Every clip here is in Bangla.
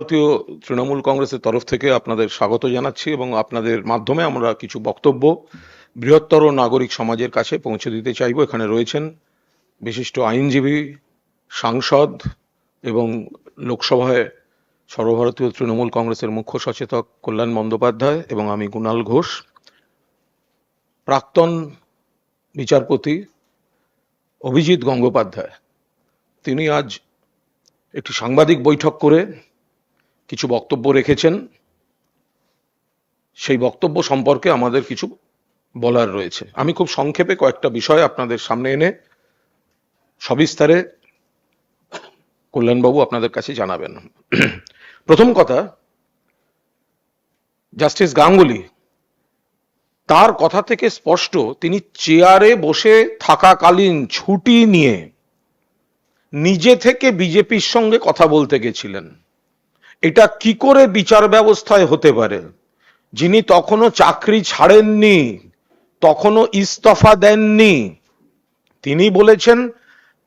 সর্বভারতীয় তৃণমূল কংগ্রেসের তরফ থেকে আপনাদের স্বাগত জানাচ্ছি এবং আপনাদের মাধ্যমে আমরা কিছু বক্তব্য বৃহত্তর নাগরিক সমাজের কাছে পৌঁছে দিতে চাইব। এখানে রয়েছেন বিশিষ্ট আইনজীবী, সাংসদ এবং লোকসভায় সর্বভারতীয় তৃণমূল কংগ্রেসের মুখ্য সচেতক কল্যাণ বন্দ্যোপাধ্যায় এবং আমি কুণাল ঘোষ। প্রাক্তন বিচারপতি অভিজিৎ গঙ্গোপাধ্যায় তিনি আজ একটি সাংবাদিক বৈঠক করে কিছু বক্তব্য রেখেছেন। সেই বক্তব্য সম্পর্কে আমাদের কিছু বলার রয়েছে। আমি খুব সংক্ষেপে কয়েকটা বিষয় আপনাদের সামনে এনে সবিস্তারে কল্যাণবাবু আপনাদের কাছে জানাবেন। প্রথম কথা, জাস্টিস গাঙ্গুলি তার কথা থেকে স্পষ্ট তিনি চেয়ারে বসে থাকাকালীন ছুটি নিয়ে নিজে থেকে বিজেপির সঙ্গে কথা বলতে গেছিলেন। এটা কি করে বিচার ব্যবস্থায় হতে পারে? যিনি তখনো চাকরি ছাড়েননি, তখনো ইস্তফা দেননি, তিনি বলেছেন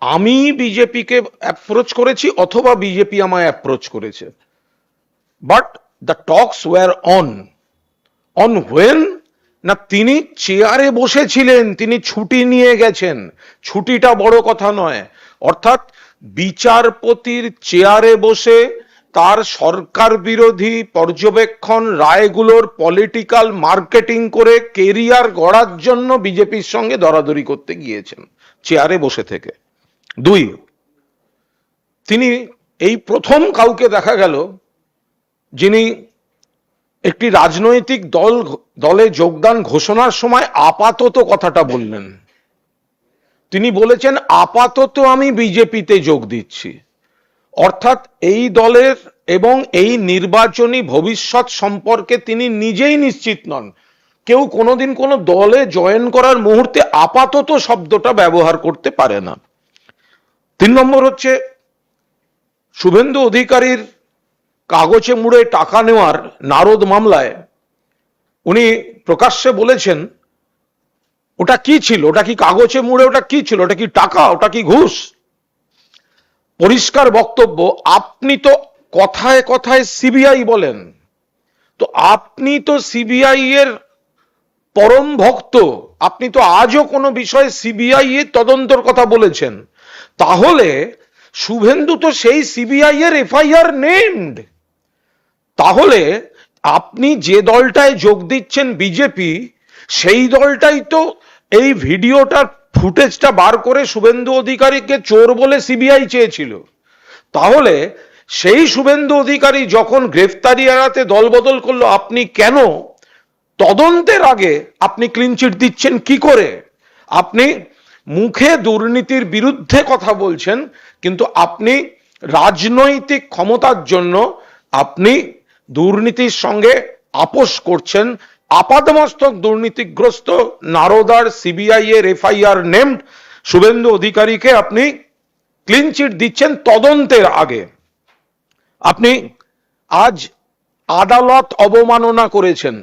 আমি বিজেপিকে অ্যাপ্রোচ করেছি অথবা বিজেপি আমায় অ্যাপ্রোচ করেছে। But the talks were on when না তিনি চেয়ারে বসেছিলেন, তিনি ছুটি নিয়ে গেছেন। ছুটিটা বড় কথা নয়, অর্থাৎ বিচারপতির চেয়ারে বসে তার সরকার বিরোধী পর্যবেক্ষণ রায়গুলোর পলিটিক্যাল মার্কেটিং করে কেরিয়ার গড়ার জন্য বিজেপির সঙ্গে দরাদরি করতে গিয়েছেন চেয়ারে বসে থেকে। দুই, তিনি এই প্রথম কাউকে দেখা গেল যিনি একটি রাজনৈতিক দলে যোগদান ঘোষণার সময় আপাতত কথাটা বললেন। তিনি বলেছেন আপাতত আমি বিজেপিতে যোগ দিচ্ছি, অর্থাৎ এই দলের এবং এই নির্বাচনী ভবিষ্যৎ সম্পর্কে তিনি নিজেই নিশ্চিত নন। কেউ কোনোদিন কোনো দলে জয়েন করার মুহূর্তে আপাতত শব্দটা ব্যবহার করতে পারে না। 3 নম্বর হচ্ছে শুভেন্দু অধিকারীর কাগজে মুড়ে টাকা নেওয়ার নারদ মামলায় উনি প্রকাশ্যে বলেছেন ওটা কি ছিল, ওটা কি কাগজে মুড়ে, ওটা কি ছিল, ওটা কি টাকা, ওটা কি ঘুষ? পরিষ্কার বক্তব্য, আপনি তো কথায় কথায় সিবিআই বলেন, তো আপনি তো সিবিআই এর পরম ভক্ত, আপনি তো আজও কোনো বিষয়ে সিবিআই এর তদন্তর কথা বলেছেন, তাহলে শুভেন্দু তো সেই সিবিআই এর এফআইআর নেমড। তাহলে আপনি যে দলটায় যোগ দিচ্ছেন বিজেপি, সেই দলটাই তো এই ভিডিওটার ফুটেজটা বার করে শুভেন্দু অধিকারীকে চোর বলে সিবিআই চেয়েছিল। তাহলে সেই শুভেন্দু অধিকারী যখন গ্রেফতারি এড়াতে দলবদল করলো, আপনি কেন তদন্তের আগে আপনি ক্লিনচিট দিচ্ছেন কি করে? আপনি মুখে দুর্নীতির বিরুদ্ধে কথা বলছেন, কিন্তু আপনি রাজনৈতিক ক্ষমতার জন্য আপনি দুর্নীতির সঙ্গে আপোষ করছেন। আপাদমস্তক দুর্নীতিগ্রস্ত নারদার সিবিআই এর এফআইআর নেমড শুভেন্দু অধিকারীকে আপনি ক্লিনচিট দিচ্ছেন তদন্তের আগে। আপনি আজ আদালত অবমাননা করেছেন।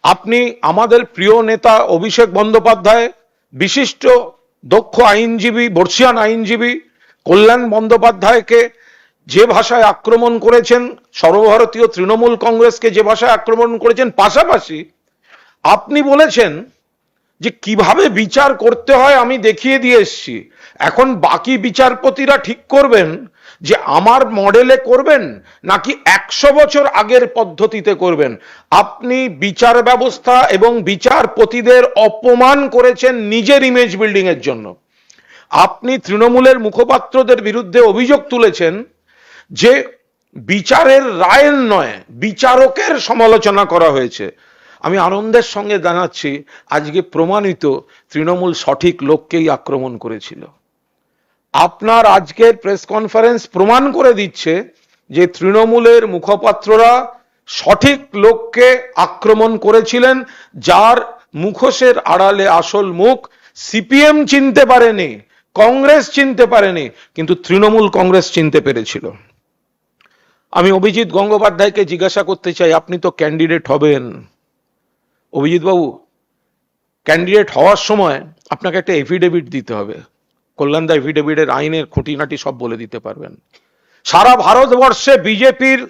আপনি আমাদের প্রিয় নেতা অভিষেক বন্দ্যোপাধ্যায়, বিশিষ্ট দক্ষ আইনজীবী, বর্ষিয়ান আইনজীবী কল্যাণ বন্দ্যোপাধ্যায়কে যে ভাষায় আক্রমণ করেছেন, সর্বভারতীয় তৃণমূল কংগ্রেসকে যে ভাষায় আক্রমণ করেছেন, পাশাপাশি আপনি বলেছেন যে কিভাবে বিচার করতে হয় আমি দেখিয়ে দিয়ে এসেছি, এখন বাকি বিচারপতিরা ঠিক করবেন যে আমার মডেলে করবেন নাকি 100 বছর আগের পদ্ধতিতে করবেন। আপনি বিচার ব্যবস্থা এবং বিচারপতিদের অপমান করেছেন নিজের ইমেজ বিল্ডিং এর জন্য। আপনি তৃণমূলের মুখপাত্রদের বিরুদ্ধে অভিযোগ তুলেছেন যে বিচারের রায়ের নয়, বিচারকের সমালোচনা করা হয়েছে। আমি আনন্দের সঙ্গে জানাচ্ছি আজকে প্রমাণিত তৃণমূল সঠিক লোককেই আক্রমণ করেছিল। আপনার আজকের প্রেস কনফারেন্স প্রমাণ করে দিচ্ছে যে তৃণমূলের মুখপাত্ররা সঠিক লোককে আক্রমণ করেছিলেন, যার মুখোশের আড়ালে আসল মুখ সিপিএম চিনতে পারেনি, কংগ্রেস চিনতে পারেনি, কিন্তু তৃণমূল কংগ্রেস চিনতে পেরেছিল। আমি অভিজিৎ গঙ্গোপাধ্যায়কে জিজ্ঞাসা করতে চাই, আপনি তো ক্যান্ডিডেট হবেন। অভিজিৎ বাবু, ক্যান্ডিডেট হওয়ার সময় আপনাকে একটা এফিডেভিট দিতে হবে। কল্যাণদা এফিডেভিটের আইনের খুঁটিনাটি সব বলে দিতে পারবেন। সারা ভারতবর্ষে বিজেপির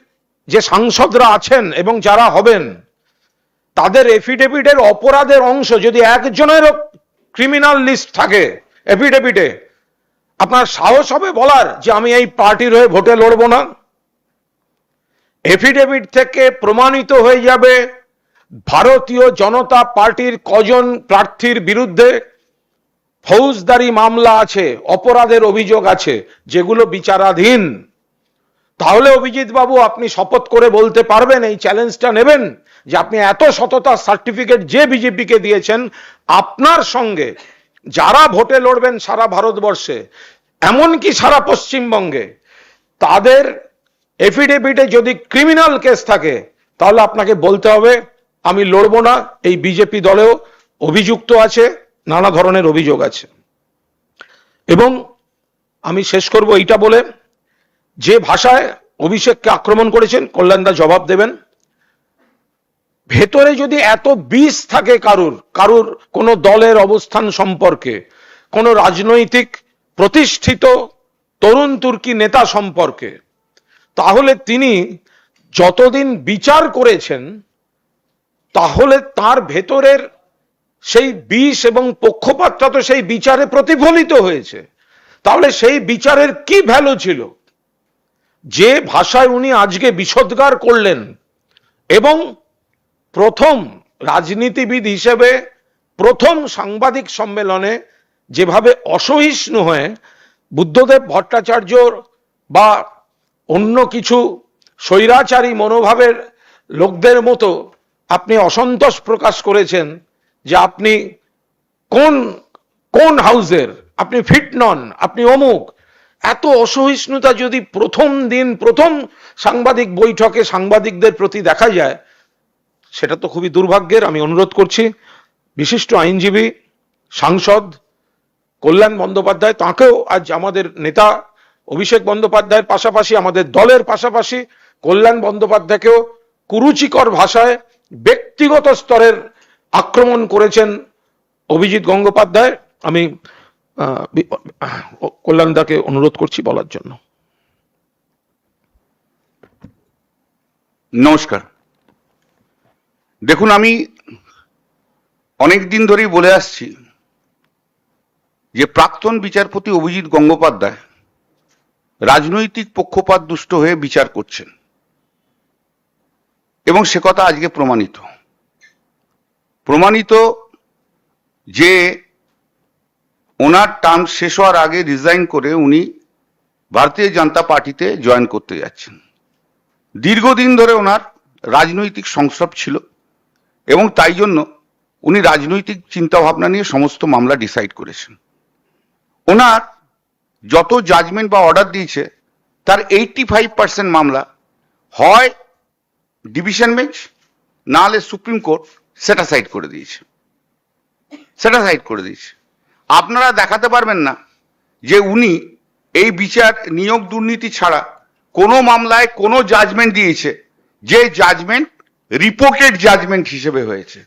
যে সাংসদরা আছেন এবং যারা হবেন তাদের এফিডেভিটের অপরাধের অংশ যদি একজনেরও ক্রিমিনাল লিস্ট থাকে এফিডেভিটে, আপনার সাহস হবে বলার যে আমি এই পার্টির হয়ে ভোটে লড়বো না? এফিডেভিট থেকে প্রমাণিত হয়ে যাবে ভারতীয় জনতা পার্টির কজন প্রার্থীর বিরুদ্ধে ফৌজদারি মামলা আছে, অপরাধের অভিযোগ আছে, যেগুলো বিচারাধীন। তাহলে অভিজিৎ বাবু আপনি শপথ করে বলতে পারবেন, এই চ্যালেঞ্জটা নেবেন যে আপনি এত সততার সার্টিফিকেট যে বিজেপিকে দিয়েছেন, আপনার সঙ্গে যারা ভোটে লড়বেন সারা ভারতবর্ষে, এমনকি সারা পশ্চিমবঙ্গে, তাদের এফিডেভিটে যদি ক্রিমিনাল কেস থাকে তাহলে আপনাকে বলতে হবে আমি লড়বো না, এই বিজেপি দলেও অভিযুক্ত আছে, নানা ধরনের অভিযোগ আছে। এবং আমি শেষ করব এইটা বলে, যে ভাষায় অভিষেককে আক্রমণ করেছেন কল্যাণদা জবাব দেবেন। ভেতরে যদি এত বিষ থাকে কারুর কোনো দলের অবস্থান সম্পর্কে, কোনো রাজনৈতিক প্রতিষ্ঠিত তরুণ তুর্কি নেতা সম্পর্কে, তাহলে তিনি যতদিন বিচার করেছেন তাহলে তার ভেতরের সেই বিষ এবং পক্ষপাতটা তো সেই বিচারে প্রতিফলিত হয়েছে। তাহলে সেই বিচারের কি ভ্যালু ছিল? যে ভাষায় উনি আজকে বিষোদ্গার করলেন এবং প্রথম রাজনীতিবিদ হিসেবে প্রথম সাংবাদিক সম্মেলনে যেভাবে অসহিষ্ণু হয়ে বুদ্ধদেব ভট্টাচার্য বা অন্য কিছু স্বৈরাচারী মনোভাবের লোকদের মতো আপনি অসন্তোষ প্রকাশ করেছেন যে আপনি কোন হাউসের, আপনি ফিট নন, আপনি অমুক, এত অসহিষ্ণুতা যদি প্রথম দিন প্রথম সাংবাদিক বৈঠকে সাংবাদিকদের প্রতি দেখা যায়, সেটা তো খুবই দুর্ভাগ্যের। আমি অনুরোধ করছি বিশিষ্ট আইনজীবী সাংসদ কল্যাণ বন্দ্যোপাধ্যায়, তাকেও আজ আমাদের নেতা অভিষেক বন্দ্যোপাধ্যায়ের পাশাপাশি আমাদের দলের পাশাপাশি কল্যাণ বন্দ্যোপাধ্যায়কেও কুরুচিকর ভাষায় ব্যক্তিগত স্তরের আক্রমণ করেছেন অভিজিৎ গঙ্গোপাধ্যায়। আমি কল্যাণদাকে অনুরোধ করছি বলার জন্য। নমস্কার। দেখুন, আমি অনেক দিন ধরেই বলে আসছি যে প্রাক্তন বিচারপতি অভিজিৎ গঙ্গোপাধ্যায় রাজনৈতিক পক্ষপাত দুষ্ট হয়ে বিচার করছেন এবং সে কথা আজকে প্রমাণিত যে ওনার টার্ম শেষ হওয়ার আগে রিজাইন করে উনি ভারতীয় জনতা পার্টিতে জয়েন করতে যাচ্ছেন। দীর্ঘদিন ধরে ওনার রাজনৈতিক সংস্রব ছিল এবং তাই জন্য উনি রাজনৈতিক চিন্তাভাবনা নিয়ে সমস্ত মামলা ডিসাইড করেছেন। ওনার যত জাজমেন্ট বা অর্ডার দিয়েছে তার 85% মামলা হয় ডিভিশন বেঞ্চ, না হলে সুপ্রিম কোর্ট সেটা সাইড করে দিয়েছে। আপনারা দেখাতে পারবেন না যে উনি এই বিচার নিয়োগ দুর্নীতি ছাড়া কোনো মামলায় কোনো জাজমেন্ট দিয়েছে যে জাজমেন্ট রিপোর্টেড জাজমেন্ট হিসেবে হয়েছে।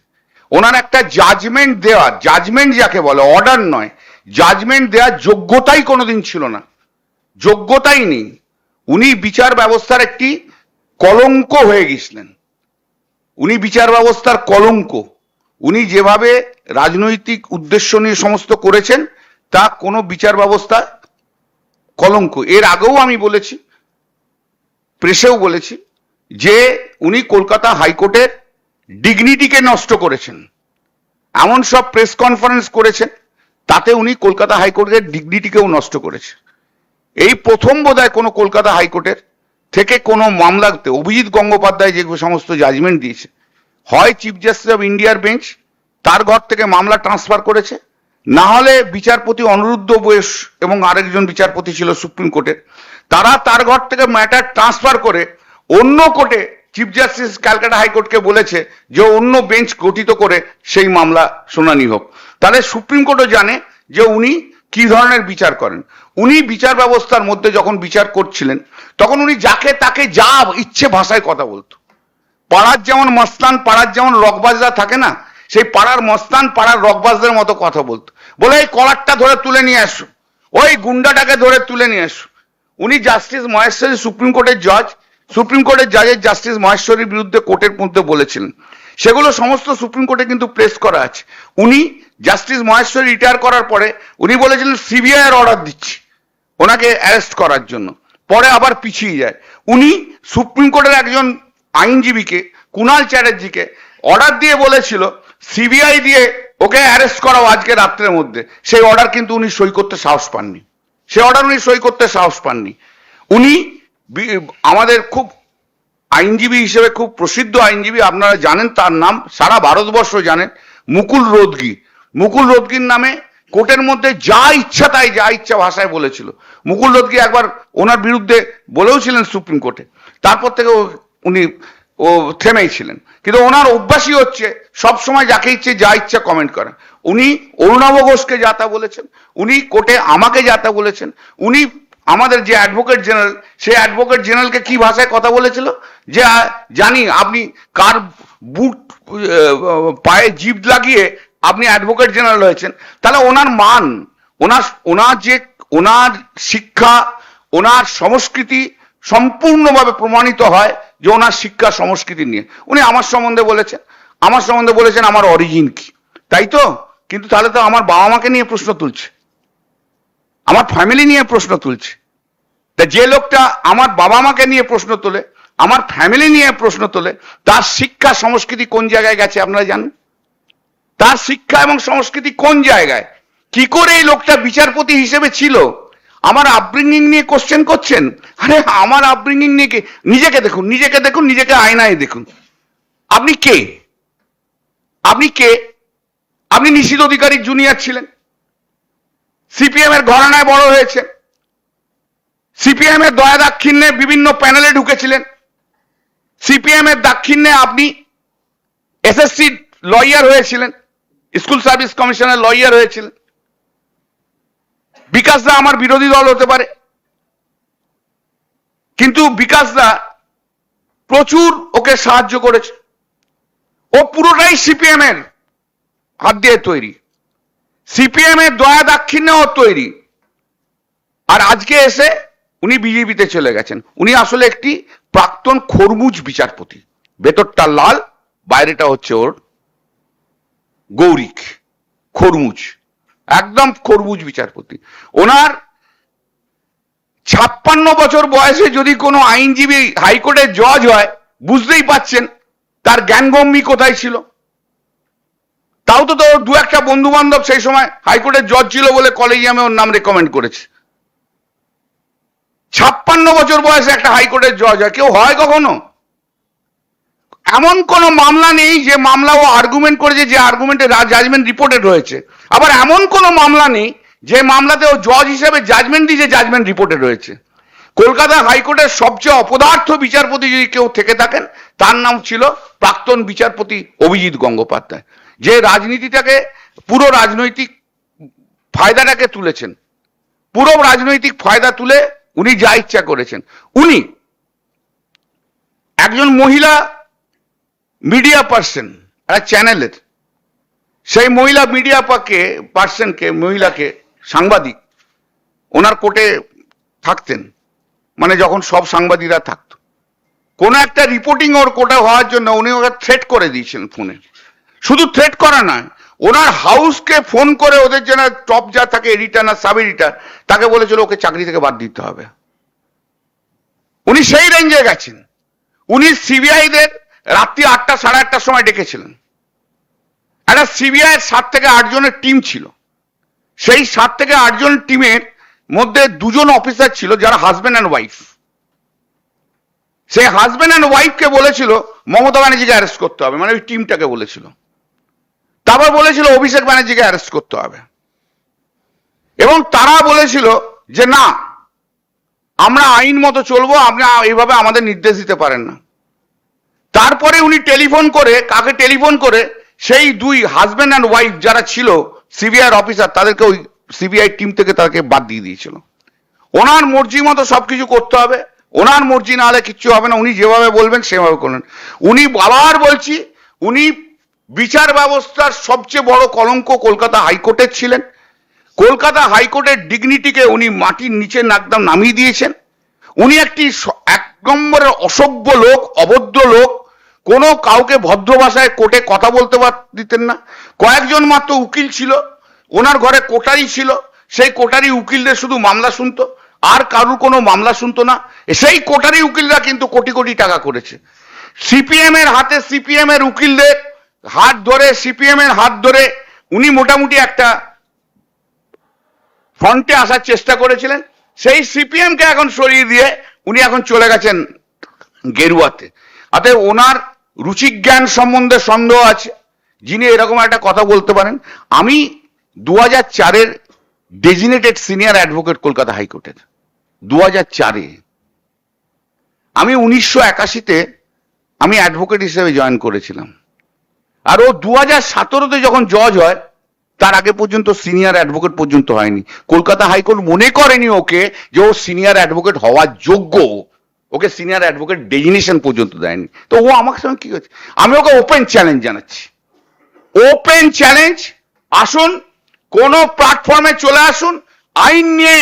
ওনার একটা জাজমেন্ট দেওয়ার, জাজমেন্ট যাকে বলে, অর্ডার নয়, জাজমেন্ট দেওয়ার যোগ্যতাই কোনোদিন ছিল না, যোগ্যতাই নেই। উনি বিচার ব্যবস্থার একটি কলঙ্ক হয়ে গেছিলেন, উনি বিচার ব্যবস্থার কলঙ্ক। উনি যেভাবে রাজনৈতিক উদ্দেশ্য নিয়ে সমস্ত করেছেন তা কোনো বিচার ব্যবস্থা কলঙ্ক। এর আগেও আমি বলেছি, প্রেসেও বলেছি যে উনি কলকাতা হাইকোর্টের ডিগনিটিকে নষ্ট করেছেন। এমন সব প্রেস কনফারেন্স করেছেন তাতে উনি কলকাতা হাইকোর্টের ডিগনিটিকেও নষ্ট করেছে। এই প্রথম বোধহয় কোনো কলকাতা হাইকোর্টের থেকে কোনো মামলাতে অভিজিৎ গঙ্গোপাধ্যায় যে সমস্ত জাজমেন্ট দিয়েছে, হয় চিফ জাস্টিস অফ ইন্ডিয়ার বেঞ্চ তার ঘর থেকে মামলা ট্রান্সফার করেছে, না হলে বিচারপতি অনিরুদ্ধ বোস এবং আরেকজন বিচারপতি ছিল সুপ্রিম কোর্টের, তারা তার ঘর থেকে ম্যাটার ট্রান্সফার করে অন্য কোর্টে চিফ জাস্টিস ক্যালকাটা হাইকোর্টকে বলেছে যে অন্য বেঞ্চ গঠিত করে সেই মামলা শুনানি হোক। তাহলে সুপ্রিম কোর্টও জানে যে উনি কি ধরনের বিচার করেন। উনি বিচার ব্যবস্থার মধ্যে যখন বিচার করছিলেন তখন উনি যাকে তাকে যা ইচ্ছে ভাষায় কথা বলতো। পাড়ার যেমন মস্তান, পাড়ার যেমন রকবাজরা থাকে না, সেই পাড়ার মস্তান পাড়ার রকবাজদের মতো কথা বলতো। বলে এই কলারটা ধরে তুলে নিয়ে আসো, ওই গুন্ডাটাকে ধরে তুলে নিয়ে আসো, উনি জাস্টিস মহেশ্বরী সুপ্রিম কোর্টের জজ, সুপ্রিম কোর্টের জাজের জাস্টিস মহেশ্বরীর বিরুদ্ধে কোর্টের মধ্যে বলেছিলেন, সেগুলো সমস্ত সুপ্রিম কোর্টে কিন্তু প্রেস করা আছে। উনি জাস্টিস মহেশ্বরী রিটায়ার করার পরে উনি বলেছিলেন সিবিআই এর অর্ডার দিচ্ছি ওনাকে অ্যারেস্ট করার জন্য, পরে আবার পিছিয়ে যায়। উনি সুপ্রিম কোর্টের একজন আইনজীবীকে, কুণাল চ্যাটার্জিকে অর্ডার দিয়ে বলেছিল সিবিআই দিয়ে ওকে অ্যারেস্ট করাও আজকে রাত্রের মধ্যে, সেই অর্ডার কিন্তু উনি সই করতে সাহস পাননি, সেই অর্ডার উনি সই করতে সাহস পাননি। উনি আমাদের খুব আইনজীবী হিসেবে খুব প্রসিদ্ধ আইনজীবী, আপনারা জানেন তার নাম, সারা ভারতবর্ষ জানেন, মুকুল রোদগি। মুকুল রোদগির নামে কোর্টের মধ্যে যা ইচ্ছা তাই যা ইচ্ছা ভাষায় বলেছিল। মুকুল রোদগি একবার ওনার বিরুদ্ধে বলেও ছিলেন সুপ্রিম কোর্টে, তারপর থেকে উনি থেমেই ছিলেন। কিন্তু ওনার অভ্যাসই হচ্ছে সবসময় যাকে ইচ্ছে যা ইচ্ছা কমেন্ট করা। উনি অরুণাভ ঘোষকে যা তা বলেছেন, উনি কোর্টে আমাকে যা তা বলেছেন, উনি আমাদের যে অ্যাডভোকেট জেনারেল, সেই অ্যাডভোকেট জেনারেলকে কি ভাষায় কথা বলেছিল যে জানি আপনি কার বুট পায়ে জিভ লাগিয়ে আপনি অ্যাডভোকেট জেনারেল হয়েছেন। তাহলে ওনার মান, ওনার শিক্ষা, ওনার সংস্কৃতি সম্পূর্ণভাবে প্রমাণিত হয় যে ওনার শিক্ষা সংস্কৃতি নিয়ে। উনি আমার সম্বন্ধে বলেছেন আমার অরিজিন কি, তাই তো? কিন্তু তাহলে তো আমার বাবা মাকে নিয়ে প্রশ্ন তুলছে, আমার ফ্যামিলি নিয়ে প্রশ্ন তুলছে। তা যে লোকটা আমার বাবা মাকে নিয়ে প্রশ্ন তোলে, আমার ফ্যামিলি নিয়ে প্রশ্ন তোলে, তার শিক্ষা সংস্কৃতি কোন জায়গায় গেছে আপনারা জানেন? তার শিক্ষা এবং সংস্কৃতি কোন জায়গায়? কি করে এই লোকটা বিচারপতি হিসেবে ছিল? আমার আপব্রিঙ্গিং নিয়ে কোশ্চেন করছেন? আরে আমার আপব্রিঙ্গিং নিয়ে কি? নিজেকে দেখুন, নিজেকে আয়নায় দেখুন। আপনি কে? আপনি নিশীথ অধিকারীর জুনিয়র ছিলেন, সিপিএম এর ঘরানায় বড় হয়েছে, সিপিএম এর দয়া দাক্ষিণ্যে বিভিন্ন প্যানেলে ঢুকেছিলেন, সিপিএম এর দাক্ষিণ্যে আপনি এসএসসি লয়ার হয়েছিলেন, স্কুল সার্ভিস কমিশনের লয়ার হয়েছিলেন। বিকাশ দা আমার বিরোধী দল হতে পারে, কিন্তু বিকাশ দা প্রচুর ওকে সাহায্য করেছে। ও পুরোটাই সিপিএম এর হাত দিয়ে তৈরি, সিপিএম এর দয়া দাক্ষিণ্যে ও তৈরি। আর আজকে এসে উনি বিজেপিতে চলে গেছেন। উনি আসলে একটি প্রাক্তন খরমুজ বিচারপতি, ভেতরটা লাল, বাইরেটা হচ্ছে ওর গৌরিক, খরমুজ, একদম খরমুজ বিচারপতি। ওনার 56 বছর বয়সে যদি কোনো আইনজীবী হাইকোর্টের জজ হয়, বুঝতেই পাচ্ছেন তার জ্ঞানগম্যি কোথায় ছিল। তাও তো দু একটা বন্ধু বান্ধব সেই সময় হাইকোর্টের জজ ছিল বলে কলেজিয়ামে ওর নাম রেকমেন্ড করেছে। 56 বছর বয়সে একটা হাইকোর্টের জজ হয়, কেউ হয় কখনো? এমন কোন মামলা নেই যে মামলা ও আর্গুমেন্ট করেছে, যে আর্গুমেন্টে জাজমেন্ট রিপোর্টেড হয়েছে। আবার এমন কোন মামলা নেই যে মামলাতে ও জজ হিসেবে জাজমেন্ট দিয়েছে, জাজমেন্ট রিপোর্টেড হয়েছে। কলকাতা হাইকোর্টের সবচেয়ে অপদার্থ বিচারপতি যদি কেউ থেকে থাকেন, তার নাম ছিল প্রাক্তন বিচারপতি অভিজিৎ গঙ্গোপাধ্যায়, যে রাজনীতিটাকে, পুরো রাজনৈতিক ফায়দাটাকে তুলেছেন, পুরো রাজনৈতিক ফায়দা তুলে উনি যা ইচ্ছা করেছেন। উনি একজন মহিলা মিডিয়া পার্সন, একটা চ্যানেলের, সেই মহিলা মিডিয়া মহিলাকে, সাংবাদিক, ওনার কোর্টে থাকতেন, মানে যখন সব সাংবাদিকরা থাকতো, কোন একটা রিপোর্টিং ওর কোর্টে হওয়ার জন্য উনি ওকে থ্রেট করে দিয়েছেন ফোনে। শুধু থ্রেট করা নয়, ওনার হাউসকে ফোন করে ওদের যেন টপ যা থাকে, এডিটর না সাব এডিটর, তাকে বলেছিল ওকে চাকরি থেকে বাদ দিতে হবে। উনি সেই রেঞ্জে গেছেন। উনি সিবিআই দের রাত্রি 8টা সাড়ে 8টার সময় ডেকেছিলেন। একটা সিবিআই 7 থেকে 8 জনের টিম ছিল। সেই 7 থেকে 8 জন টিমের মধ্যে 2 জন অফিসার ছিল যারা হাজবেন্ড অ্যান্ড ওয়াইফ। সেই হাজবেন্ড অ্যান্ড ওয়াইফকে বলেছিল মমতা ব্যানার্জিকে অ্যারেস্ট করতে হবে, মানে ওই টিমটাকে বলেছিল। তারপর বলেছিল অভিষেক ব্যানার্জিকে অ্যারেস্ট করতে হবে, এবং তারা বলেছিল যে না, আমরা আইন মতো চলবো, আপনি এইভাবে আমাদের নির্দেশ দিতে পারেন না। তারপরে উনি টেলিফোন করে, কাকে টেলিফোন করে, সেই 2 হাজবেন্ড অ্যান্ড ওয়াইফ যারা ছিল সিবিআই অফিসার, তাদেরকে ওই সিবিআই টিম থেকে তাকে বাদ দিয়ে দিয়েছিল। ওনার মর্জি মতো সবকিছু করতে হবে, ওনার মর্জি না হলে কিচ্ছু হবে না, উনি যেভাবে বলবেন সেভাবে করবেন। উনি আবার বলছি, উনি বিচার ব্যবস্থার সবচেয়ে বড় কলঙ্ক কলকাতা হাইকোর্টের ছিলেন। কলকাতা হাইকোর্টের ডিগনিটিকে উনি মাটির নিচে একদম নামিয়ে দিয়েছেন। উনি একটি এক নম্বরের অসভ্য লোক, অভদ্র লোক, কোনো কাউকে ভদ্র ভাষায় কোর্টে কথা বলতে দিতেন না। কয়েকজন মাত্র উকিল ছিল, ওনার ঘরে কোটারি ছিল, সেই কোটারি উকিলদের শুধু মামলা শুনতো, আর কারুর কোনো মামলা শুনতো না। সেই কোটারি উকিলরা কিন্তু কোটি কোটি টাকা করেছে। সিপিএম এর হাতে, সিপিএম এর উকিলদের হাত ধরে, সিপিএম এর হাত ধরে উনি মোটামুটি একটা ফ্রন্টে আসার চেষ্টা করেছিলেন। সেই সিপিএম কে এখন সরিয়ে দিয়ে উনি এখন চলে গেছেন গেরুয়াতে। অতএব ওনার রুচিজ্ঞান সম্বন্ধে সন্দেহ আছে, যিনি এরকম একটা কথা বলতে পারেন। আমি 2004-এর ডেজিনেটেড সিনিয়র অ্যাডভোকেট কলকাতা হাইকোর্টের, 2004-এ। আমি 1981-তে আমি অ্যাডভোকেট হিসেবে জয়েন করেছিলাম, আর ও 2017-তে যখন জজ হয় তার আগে পর্যন্ত সিনিয়র অ্যাডভোকেট পর্যন্ত হয়নি। কলকাতা হাইকোর্ট মনে করেনি ওকে যে ও সিনিয়র অ্যাডভোকেট হওয়ার যোগ্য, ওকে সিনিয়র অ্যাডভোকেট ডেজিগনেশন পর্যন্ত দেয়নি। তো ও আমার সঙ্গে কি হচ্ছে, আমি ওকে ওপেন চ্যালেঞ্জ জানাচ্ছি, ওপেন চ্যালেঞ্জ, আসুন কোন প্ল্যাটফর্মে চলে আসুন, আইন নিয়ে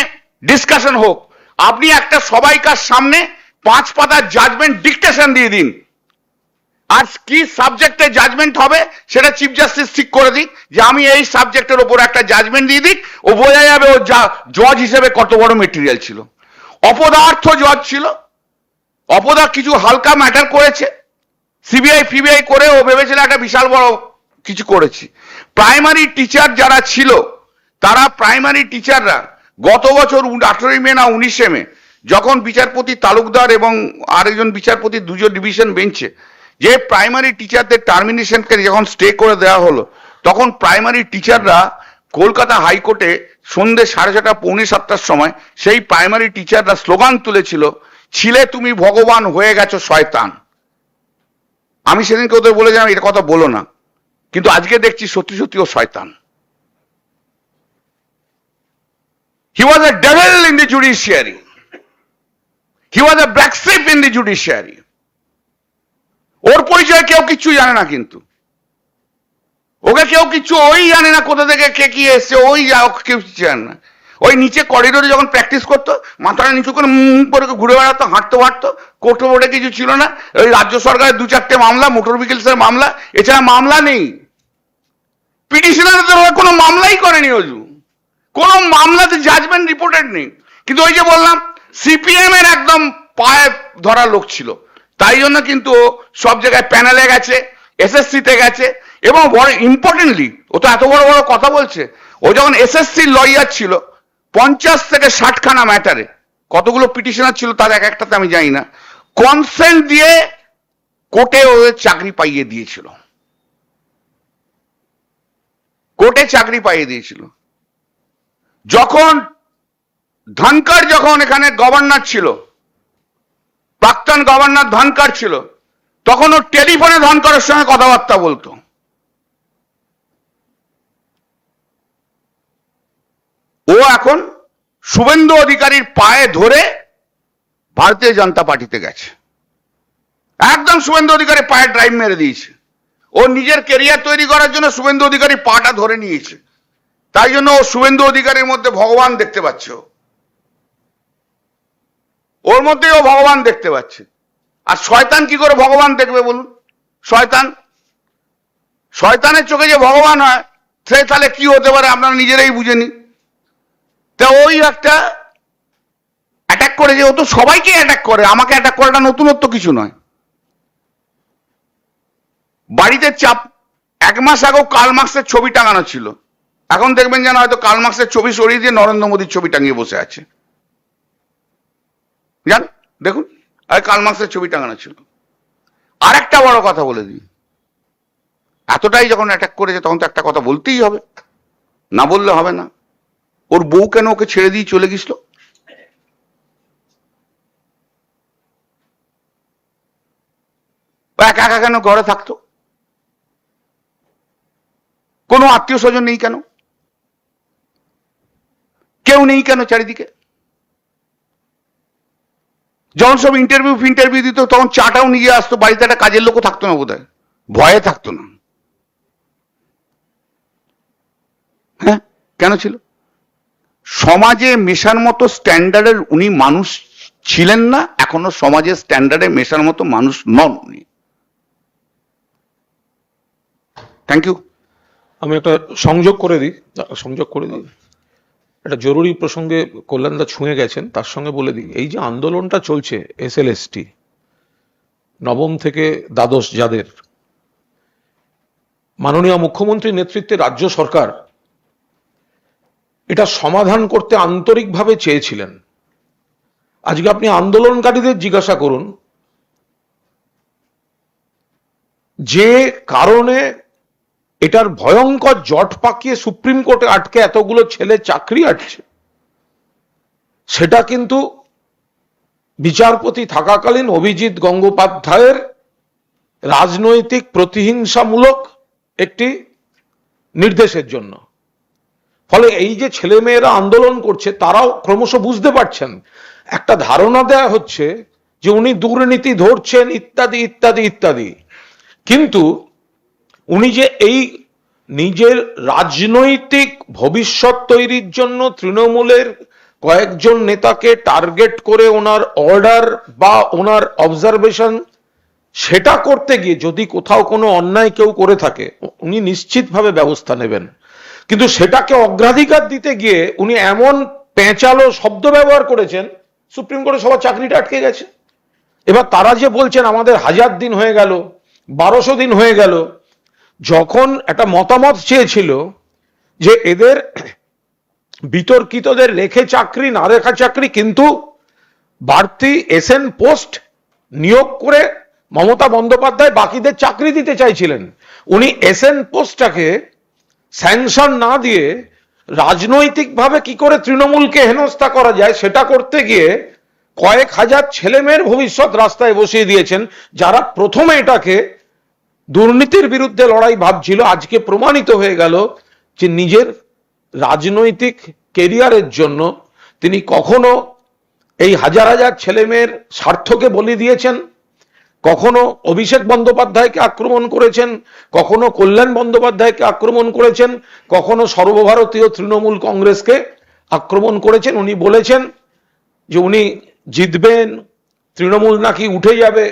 ডিসকাশন হোক। আপনি একটা সবাইকার সামনে 5 পাতার জাজমেন্ট ডিকটেশন দিয়ে দিন, আর কি সাবজেক্টে জাজমেন্ট হবে সেটা চিফ জাস্টিস ঠিক করে দিক, যে আমি এই সাবজেক্টের উপর একটা জাজমেন্ট দিয়ে দিক, ও বোঝা যাবে ও জজ হিসেবে কত বড় মেটেরিয়াল ছিল। অপদার্থ জজ ছিল, অপদার্থ কিছু হালকা ম্যাটার করেছে, সিবিআই ফিবিআই করে ও ভেবেছিল একটা বিশাল বড় কিছু করেছি। প্রাইমারি টিচার যারা ছিল, তারা প্রাইমারি টিচাররা গত বছর 18 মে না 19 মে যখন বিচারপতি তালুকদার এবং আরেকজন বিচারপতি দুজন ডিভিশন বেঞ্চে যে প্রাইমারি টিচারদের টার্মিনেশনকে যখন স্টে করে দেওয়া হলো, তখন প্রাইমারি টিচাররা কলকাতা হাইকোর্টে সন্ধ্যে 6:30 পৌনে 7টার সময় সেই প্রাইমারি টিচাররা স্লোগান তুলেছিল, ছিলে তুমি ভগবান হয়ে গেছো শয়তান। আমি সেদিনকে ওদের বলেছিলাম এটা কথা বলো না, কিন্তু আজকে দেখছি সত্যি সত্যি ও শয়তান। He was a devil in the judiciary. He was a black sheep in the judiciary. ওর পরিচয় কেউ কিচ্ছু জানে না, কিন্তু ওকে কেউ কিচ্ছু, ওই জানে না কোথা থেকে কে কি এসছে, ওই কেউ কিছু জানে না। ওই নিচে করিডোরে যখন প্র্যাকটিস করতো, মাথাটা নিচু করে করে ঘুরে বেড়াতো, হাঁটতে হাঁটতো, কোর্টে মোটে কিছু ছিল না। ওই রাজ্য সরকারের 2-4টে মামলা, মোটর ভেহিকলসের মামলা, এছাড়া মামলা নেই। পিটিশনারদের কোনো মামলাই করেনি অজু, কোন মামলাতে জাজমেন্ট রিপোর্টেড নেই। কিন্তু ওই যে বললাম, সিপিএম এর একদম পায়ে ধরা লোক ছিল, তাই জন্য কিন্তু সব জায়গায় প্যানেলে গেছে, এসএসসিতে গেছে, এবং বড় ইম্পর্টেন্টলি ও তো এত বড় বড় কথা বলছে। ও যখন এসএসসি লয়ার ছিল, 50 থেকে 60 খানা ম্যাটারে কতগুলো পিটিশনার ছিল তার এক একটাতে আমি জানি না, কনসেন্ট দিয়ে কোর্টে ওদের চাকরি পাইয়ে দিয়েছিল, কোর্টে চাকরি পাইয়ে দিয়েছিল। যখন ধনকর যখন এখানে গভর্নর ছিল, প্রাক্তন গভর্নর ধনকর ছিল, তখন ও টেলিফোনে ধনকরের সঙ্গে কথাবার্তা বলতো। ও এখন শুভেন্দু অধিকারীর পায়ে ধরে ভারতীয় জনতা পার্টিতে গেছে, একদম শুভেন্দু অধিকারী পায়ে ড্রাইভ মেরে দিয়েছে। ও নিজের কেরিয়ার তৈরি করার জন্য শুভেন্দু অধিকারী পাটা ধরে নিয়েছে, তাই জন্য ও শুভেন্দু অধিকারীর মধ্যে ভগবান দেখতে পাচ্ছে, ওর মধ্যে ও ভগবান দেখতে পাচ্ছে। আর শয়তান কি করে ভগবান দেখবে বলুন? শয়তানের চোখে যে ভগবান হয়, সে তাহলে কি হতে পারে আপনারা নিজেরাই বুঝে নিন। তা ওই একটা অ্যাটাক করেছে, ও তো সবাইকে অ্যাটাক করে, আমাকে অ্যাটাক করাটা নতুনত্ব কিছু নয়। বাড়িতে চাপ 1 মাস আগেও কার্ল মার্কসের ছবি টাঙানো ছিল, এখন দেখবেন যেন হয়তো কার্ল মার্কসের ছবি সরিয়ে দিয়ে নরেন্দ্র মোদীর ছবি টাঙিয়ে বসে আছে। জান দেখুন, আর কার্ল মার্কসের ছবি টাঙানো ছিল। আর একটা বড় কথা বলে দিই, এতটাই যখন অ্যাটাক করেছে তখন তো একটা কথা বলতেই হবে, না বললে হবে না। ওর বউ কেন ওকে ছেড়ে দিয়ে চলে গেছিল? একা একা কেন ঘরে থাকতো? কোনো আত্মীয় স্বজন নেই কেন? কেউ নেই কেন চারিদিকে? যখন সব ইন্টারভিউ দিত তখন চাটাও নিয়ে আসতো, বাড়িতে একটা কাজের লোকও থাকতো না, বোধহয় ভয়ে থাকতো না। হ্যাঁ, কেন ছিল? সমাজে মেশার মতো স্ট্যান্ডার্ডের উনি মানুষ ছিলেন না, এখনো সমাজের স্ট্যান্ডার্ডে মেশার মতো মানুষ নন উনি। Thank you. আমি একটা সংযোগ করে দিই। একটা জরুরি প্রসঙ্গে কল্যাণদা ছুঁয়ে গেছেন, তার সঙ্গে বলে দিই, এই যে আন্দোলনটা চলছে SLST নবম থেকে দ্বাদশ, যাদের মাননীয় মুখ্যমন্ত্রীর নেতৃত্বে রাজ্য সরকার এটা সমাধান করতে আন্তরিকভাবে চেয়েছিলেন। আজকে আপনি আন্দোলনকারীদের জিজ্ঞাসা করুন যে কারণে এটার ভয়ঙ্কর জট পাকিয়ে সুপ্রিম কোর্টে আটকে এতগুলো ছেলে চাকরি আটছে, সেটা কিন্তু বিচারপতি থাকাকালীন অভিজিৎ গঙ্গোপাধ্যায়ের রাজনৈতিক প্রতিহিংসামূলক একটি নির্দেশের জন্য। ফলে এই যে ছেলেমেয়েরা আন্দোলন করছে তারাও ক্রমশ বুঝতে পারছেন, একটা ধারণা দেয়া হচ্ছে যে উনি দুর্নীতি ধরছেন ইত্যাদি ইত্যাদি ইত্যাদি, কিন্তু উনি যে এই নিজের রাজনৈতিক ভবিষ্যৎ তৈরির জন্য তৃণমূলের কয়েকজন নেতাকে টার্গেট করে ওনার অর্ডার বা ওনার অবজারভেশন সেটা করতে গিয়ে যদি কোথাও কোনো অন্যায় কেউ করে থাকে উনি নিশ্চিতভাবে ব্যবস্থা নেবেন, কিন্তু সেটাকে অগ্রাধিকার দিতে গিয়ে উনি এমন পেঁচালো শব্দ ব্যবহার করেছেন, সুপ্রিম কোর্টে সবার চাকরিটা আটকে গেছে। এবার তারা যে বলছেন আমাদের 1000 দিন হয়ে গেল, 1200 দিন হয়ে গেল, যখন একটা মতামত চেয়েছিল যে এদের বিতর্কিতদের রেখে চাকরি না রেখা চাকরি, কিন্তু বাড়তি SN পোস্ট নিয়োগ করে মমতা বন্দ্যোপাধ্যায় বাকিদের চাকরি দিতে চাইছিলেন। উনি SN পোস্টটাকে স্যাংশন না দিয়ে রাজনৈতিকভাবে কি করে তৃণমূলকে হেনস্থা করা যায় সেটা করতে গিয়ে কয়েক হাজার ছেলেমেয়ের ভবিষ্যৎ রাস্তায় বসিয়ে দিয়েছেন, যারা প্রথমে এটাকে দুর্নীতির বিরুদ্ধে লড়াই ভাবছিল। আজকে প্রমাণিত হয়ে গেল যে নিজের রাজনৈতিক কেরিয়ারের জন্য তিনি কখনো এই হাজার হাজার ছেলেমেয়ের স্বার্থকে বলি দিয়েছেন, কখনো অভিষেক বন্দ্যোপাধ্যায়কে আক্রমণ করেছেন, কখনো কল্যাণ বন্দ্যোপাধ্যায়কে আক্রমণ করেছেন, কখনো সর্বভারতীয় তৃণমূল কংগ্রেসকে আক্রমণ করেছেন। উনি বলেছেন যে উনি জিতবেন, তৃণমূল নাকি উঠে যাবে,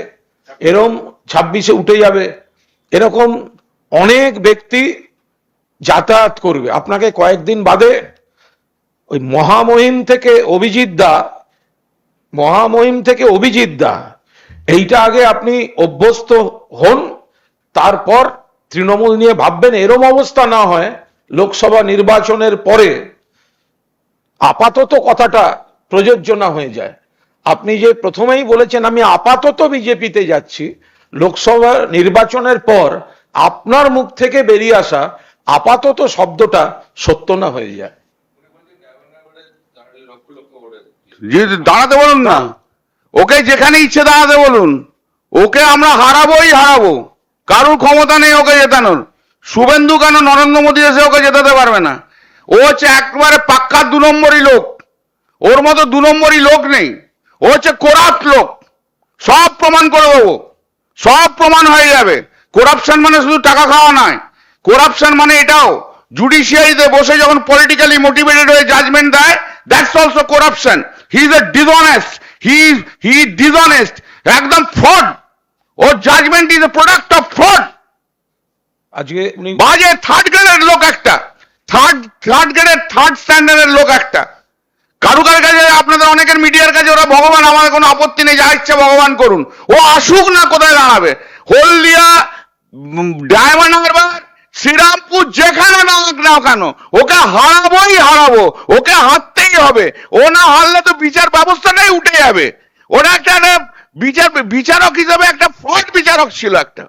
এরকম 26-এ উঠে যাবে, এরকম অনেক ব্যক্তি যাতায়াত করবে। আপনাকে কয়েকদিন বাদে ওই মহামহিম থেকে অভিজিৎ দা এইটা আগে আপনি অভ্যস্ত হন, তারপর তৃণমূল নিয়ে ভাববেন। এরম অবস্থা না হয় লোকসভা নির্বাচনের পরে আপাতত কথাটা প্রযোজ্য না হয়ে যায়। আপনি যে প্রথমেই বলেছেন আমি আপাতত বিজেপিতে যাচ্ছি, লোকসভা নির্বাচনের পর আপনার মুখ থেকে বেরিয়ে আসা আপাতত শব্দটা সত্য না হয়ে যায়। দাঁড়াতে বলুন না, ওকে যেখানে ইচ্ছে দাঁড়াতে বলুন, ওকে আমরা হারাবোই হারাবো, কারুর ক্ষমতা নেই ওকে জেতানোর। শুভেন্দু কেন নরেন্দ্র মোদী এসে ওকে জেতাতে পারবে না? ও হচ্ছে একবারে পাক্কা 2 নম্বরই লোক, ওর মতো 2 নম্বরই লোক নেই। ও হচ্ছে করাপ্ট লোক, সব প্রমাণ করে দেবো, সব প্রমাণ হয়ে যাবে। করাপশন মানে শুধু টাকা খাওয়া নয়, করাপশন মানে এটাও জুডিশিয়ারিতে বসে যখন পলিটিক্যালি মোটিভেটেড হয়ে জাজমেন্ট দেয়, that's also corruption. He is a dishonest, he dishonest, একদম ফ্রড। ওর judgement is a product of fraud. আজকে উনি বাজে থার্ড গ্রেডের লোক একটা, থার্ড গ্রেডের থার্ড স্ট্যান্ডার্ডের লোক একটা। কারুকার কাছে আপনাদের অনেকের মিডিয়ার কাছে ওরা ভগবান, আমার কোনো আপত্তি নেই, যা ইচ্ছে ভগবান করুন। ও আসুক না, কোথায় দাঁড়াবে? হলদিয়া, ডায়মন্ড হারবার, শ্রীরামপুর, যেখানে না কেন ওকে হারাবোই হারাবো, ওকে হারতেই হবে। ও না হারলে তো বিচার ব্যবস্থাটাই উঠে যাবে। ওরা একটা বিচারক হিসেবে একটা ফ্রড বিচারক ছিল একটা।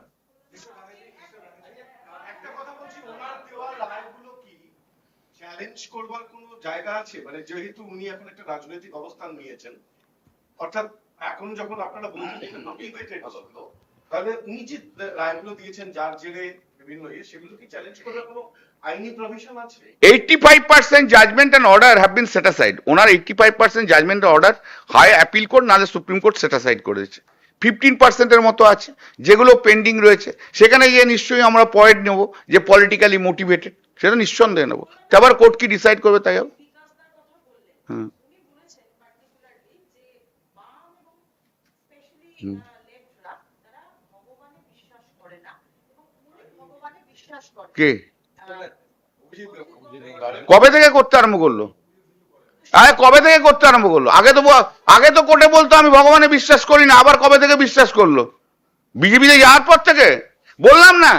চ্যালেঞ্জ করবার কোনো জায়গা আছে? মানে যেহেতু উনি এখন একটা রাজনৈতিক অবস্থান নিয়েছেন, অর্থাৎ এখন যখন আপনারা বলছেন এটা মোটিভেটেড হলো, তাহলে উনি যে রায়গুলো দিয়েছেন যার জেরে বিভিন্ন সেগুলো কি চ্যালেঞ্জ করার কোনো আইনি প্রভিশন আছে? 85% judgement and order have been set aside. ওনার 85% judgement order high appeal court নালে সুপ্রিম কোর্ট সেট অ্যাসাইড করেছে। 15% এর মতো আছে যেগুলো পেন্ডিং রয়েছে, সেখানে গিয়ে নিশ্চয়ই আমরা পয়েন্ট নেব যে পলিটিক্যালি মোটিভেটেড, সেটা নিঃসন্দেহে নেবো। আবার কোর্ট কি ডিসাইড করবে তাই হবে। লেফটরা তারা ভগবানে বিশ্বাস করে না এবং উনি ভগবানে বিশ্বাস করে কে আহ, কবে থেকে করতে আরম্ভ করলো? আরে কবে থেকে করতে আরম্ভ করলো? আগে তো কোর্টে বলতো আমি ভগবানে বিশ্বাস করি না, আবার কবে থেকে বিশ্বাস করলো? বিজেপিতে যাওয়ার পর থেকে? বললাম না,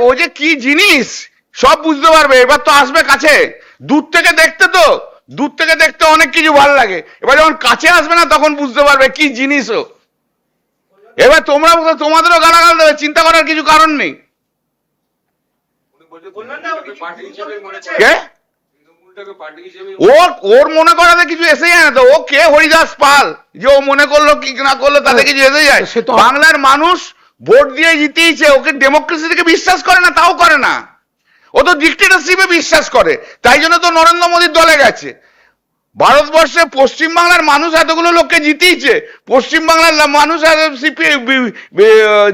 ও যে কি জিনিস সব বুঝতে পারবে। এবার তো আসবে কাছে, দূর থেকে দেখতে অনেক কিছু ভালো লাগে, এবার যখন কাছে আসবে না তখন বুঝতে পারবে কি জিনিস ও। এবার তোমাদেরও গালাগাল দেবে, চিন্তা করার কিছু কারণ নেই। কে ওর মনে করাতে কিছু এসে যায় না তো। ও কে হরিদাস পাল যে ও মনে করলো কি না করলো তাতে কিছু এসে যায়? সে তো বাংলার মানুষ ভোট দিয়ে জিতিয়েছে, ওকে ডেমোক্রেসি থেকে বিশ্বাস করে না, তাও করে না। ও তো ডিক্টেটরশিপে বিশ্বাস করে, তাই জন্য তো নরেন্দ্র মোদীর দলে গেছে। ভারতবর্ষে পশ্চিমবাংলার মানুষ এতগুলো লোককে জিতিয়েছে, পশ্চিমবাংলার মানুষ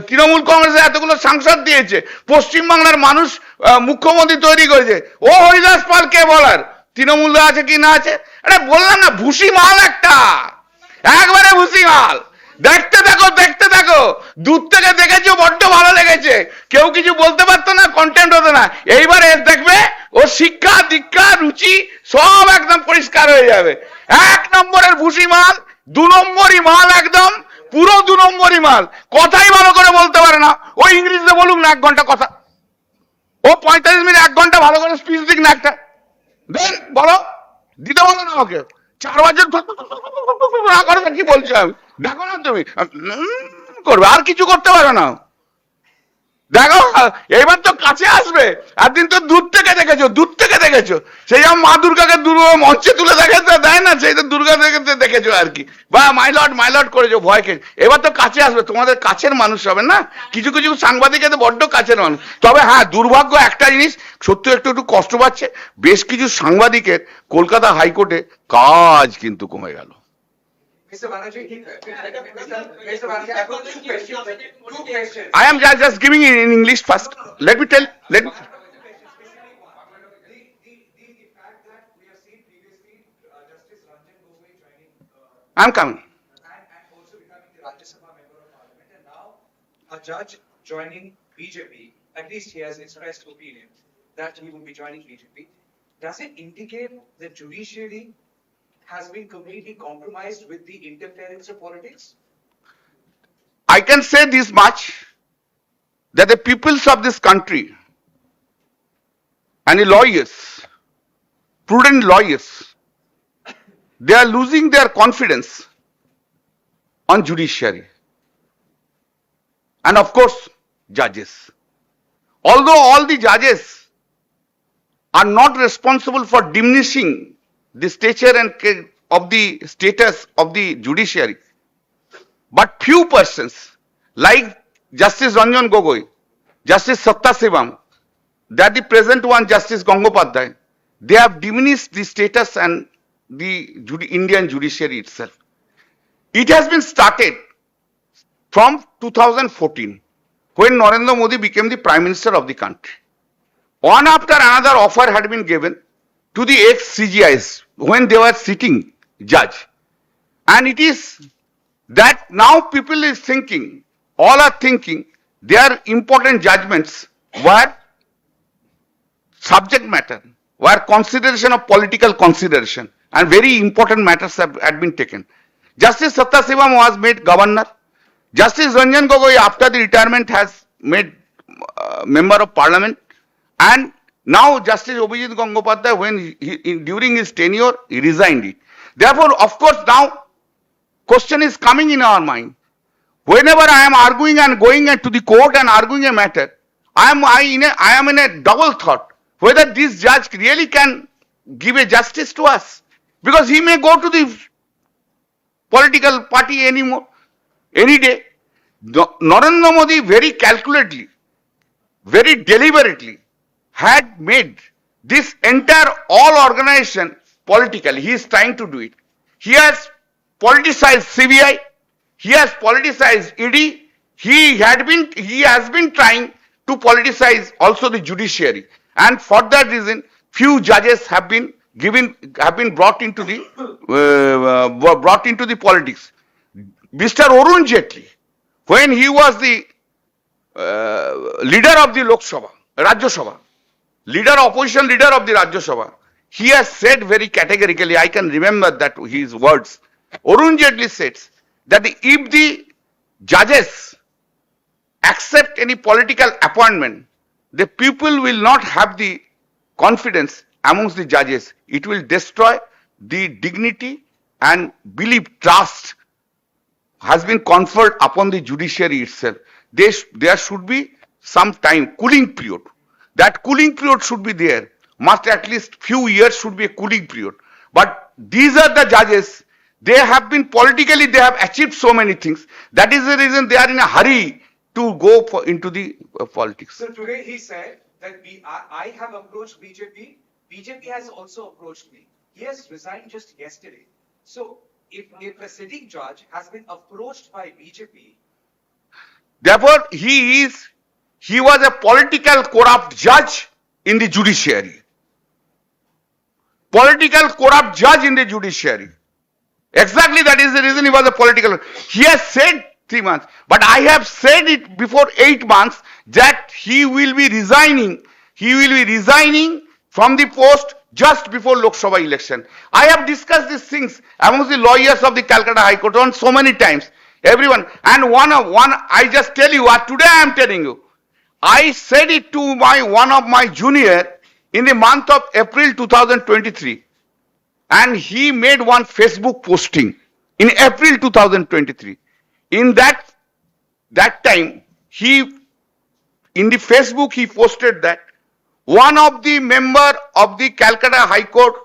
তৃণমূল কংগ্রেসে এতগুলো সাংসদ দিয়েছে, পশ্চিমবাংলার মানুষ মুখ্যমন্ত্রী তৈরি করেছে। ও হরিদাস পাল কে বলার? তৃণমূল আছে কি না আছে? আরে বললাম না, ভুসি মাল একটা, একবারে ভুসি মাল। দেখতে থাকো, দূর থেকে দেখেছো, বড্ড ভালো লেগেছে। কেউ কিছু বলতে পারতো না, কন্টেন্ট হতো না। এইবার এর দেখবে ও শিক্ষা দীক্ষা রুচি সব একদম পরিষ্কার হয়ে যাবে। 1 নম্বরের ভুসি মাল, 2 নম্বরই মাল, একদম পুরো 2 নম্বরই মাল। কথাই ভালো করে বলতে পারে না। ও ইংরেজিতে বলুক না 1 ঘন্টা কথা, ও 45 মিনিট 1 ঘন্টা ভালো করে স্পিচ দিক না একটা। দেন বলো, দিতে বলো না ওকে। 4 বছর না করে কি বলছো? আমি দেখো না, তুমি করবে, আর কিছু করতে পারো না। দেখো এবার তো কাছে আসবে, একদিন তো দূর থেকে দেখেছো। সেই যেমন মা দুর্গাকে মঞ্চে তুলে দেয় না, সেই তো দুর্গা দেখেছো আর কি, বা মাইলট করেছো ভয়কে। এবার তো কাছে আসবে, তোমাদের কাছের মানুষ হবে না। কিছু সাংবাদিকের তো বড্ড কাছের মানুষ। তবে হ্যাঁ, দুর্ভাগ্য একটা জিনিস, সত্যি একটু কষ্ট পাচ্ছে বেশ কিছু সাংবাদিকের কলকাতা হাইকোর্টে কাজ কিন্তু কমে গেল। Mr. Banerjee, Mr. Banerjee, I've got 2 questions. I am just giving in English first. Let me tell. The fact that we have seen previously Justice Ranjan Gogoi joining I'm coming. and also becoming the Rajya Sabha member of Parliament, and now a judge joining BJP. At least he has expressed opinion that he will be joining BJP. Does it indicate that judiciary has been completely compromised with the interference of politics? I can say this much, that the peoples of this country and the lawyers, prudent lawyers, they are losing their confidence on judiciary. And of course, judges. Although all the judges are not responsible for diminishing the stature and of the status of the judiciary, but few persons like Justice Ranjan Gogoi, Justice Satta Shivam, that the present one Justice Gangopadhyay, they have diminished the status and the Indian judiciary itself. It has been started from 2014 when Narendra Modi became the Prime Minister of the country. One after another offer had been given to the ex-CGIs when they were sitting judge. And it is that now people is thinking, all are thinking, their important judgments were subject matter, were consideration of political consideration, and very important matters had been taken. Justice Satta Shivam was made governor. Justice Ranjan Gogoi after the retirement has made member of parliament. And now Justice Abhijit Gangopadhyay, when during his tenure, he resigned it. Therefore, of course, now question is coming in our mind. Whenever I am arguing and going to the court and arguing a matter, I am in a double thought whether this judge really can give a justice to us, because he may go to the political party any day. Narendra Modi very calculatedly, very deliberately had made this entire all organization political. He is trying to do it. He has politicized CBI. He has politicized ED. He has been trying to politicize also the judiciary. And for that reason, few judges have been brought into the politics. Mr. Arun Jaitley, when he was the leader of the Lok Sabha, Rajya Sabha, opposition leader of the Rajya Sabha, he has said very categorically, I can remember that his words. Arun Jaitley says that if the judges accept any political appointment, the people will not have the confidence amongst the judges. It will destroy the dignity and belief, trust has been conferred upon the judiciary itself. There should be some time, cooling period. That cooling period should be there. Must at least few years should be a cooling period. But these are the judges. They have been politically, they have achieved so many things. That is the reason they are in a hurry to go into the politics. So today he said that I have approached BJP. BJP has also approached me. He has resigned just yesterday. So if a sitting judge has been approached by BJP, Therefore, he was a political corrupt judge in the judiciary. Political corrupt judge in the judiciary. Exactly, that is the reason he was a political. He has said 3 months, but I have said it before 8 months that he will be resigning. He will be resigning from the post just before Lok Sabha election. I have discussed these things amongst the lawyers of the Calcutta High Court on so many times. Everyone, and one, I just tell you, today I am telling you, I said it to one of my junior in the month of April 2023, and he made one Facebook posting in April 2023. In that time, in the Facebook he posted that one of the member of the Calcutta High Court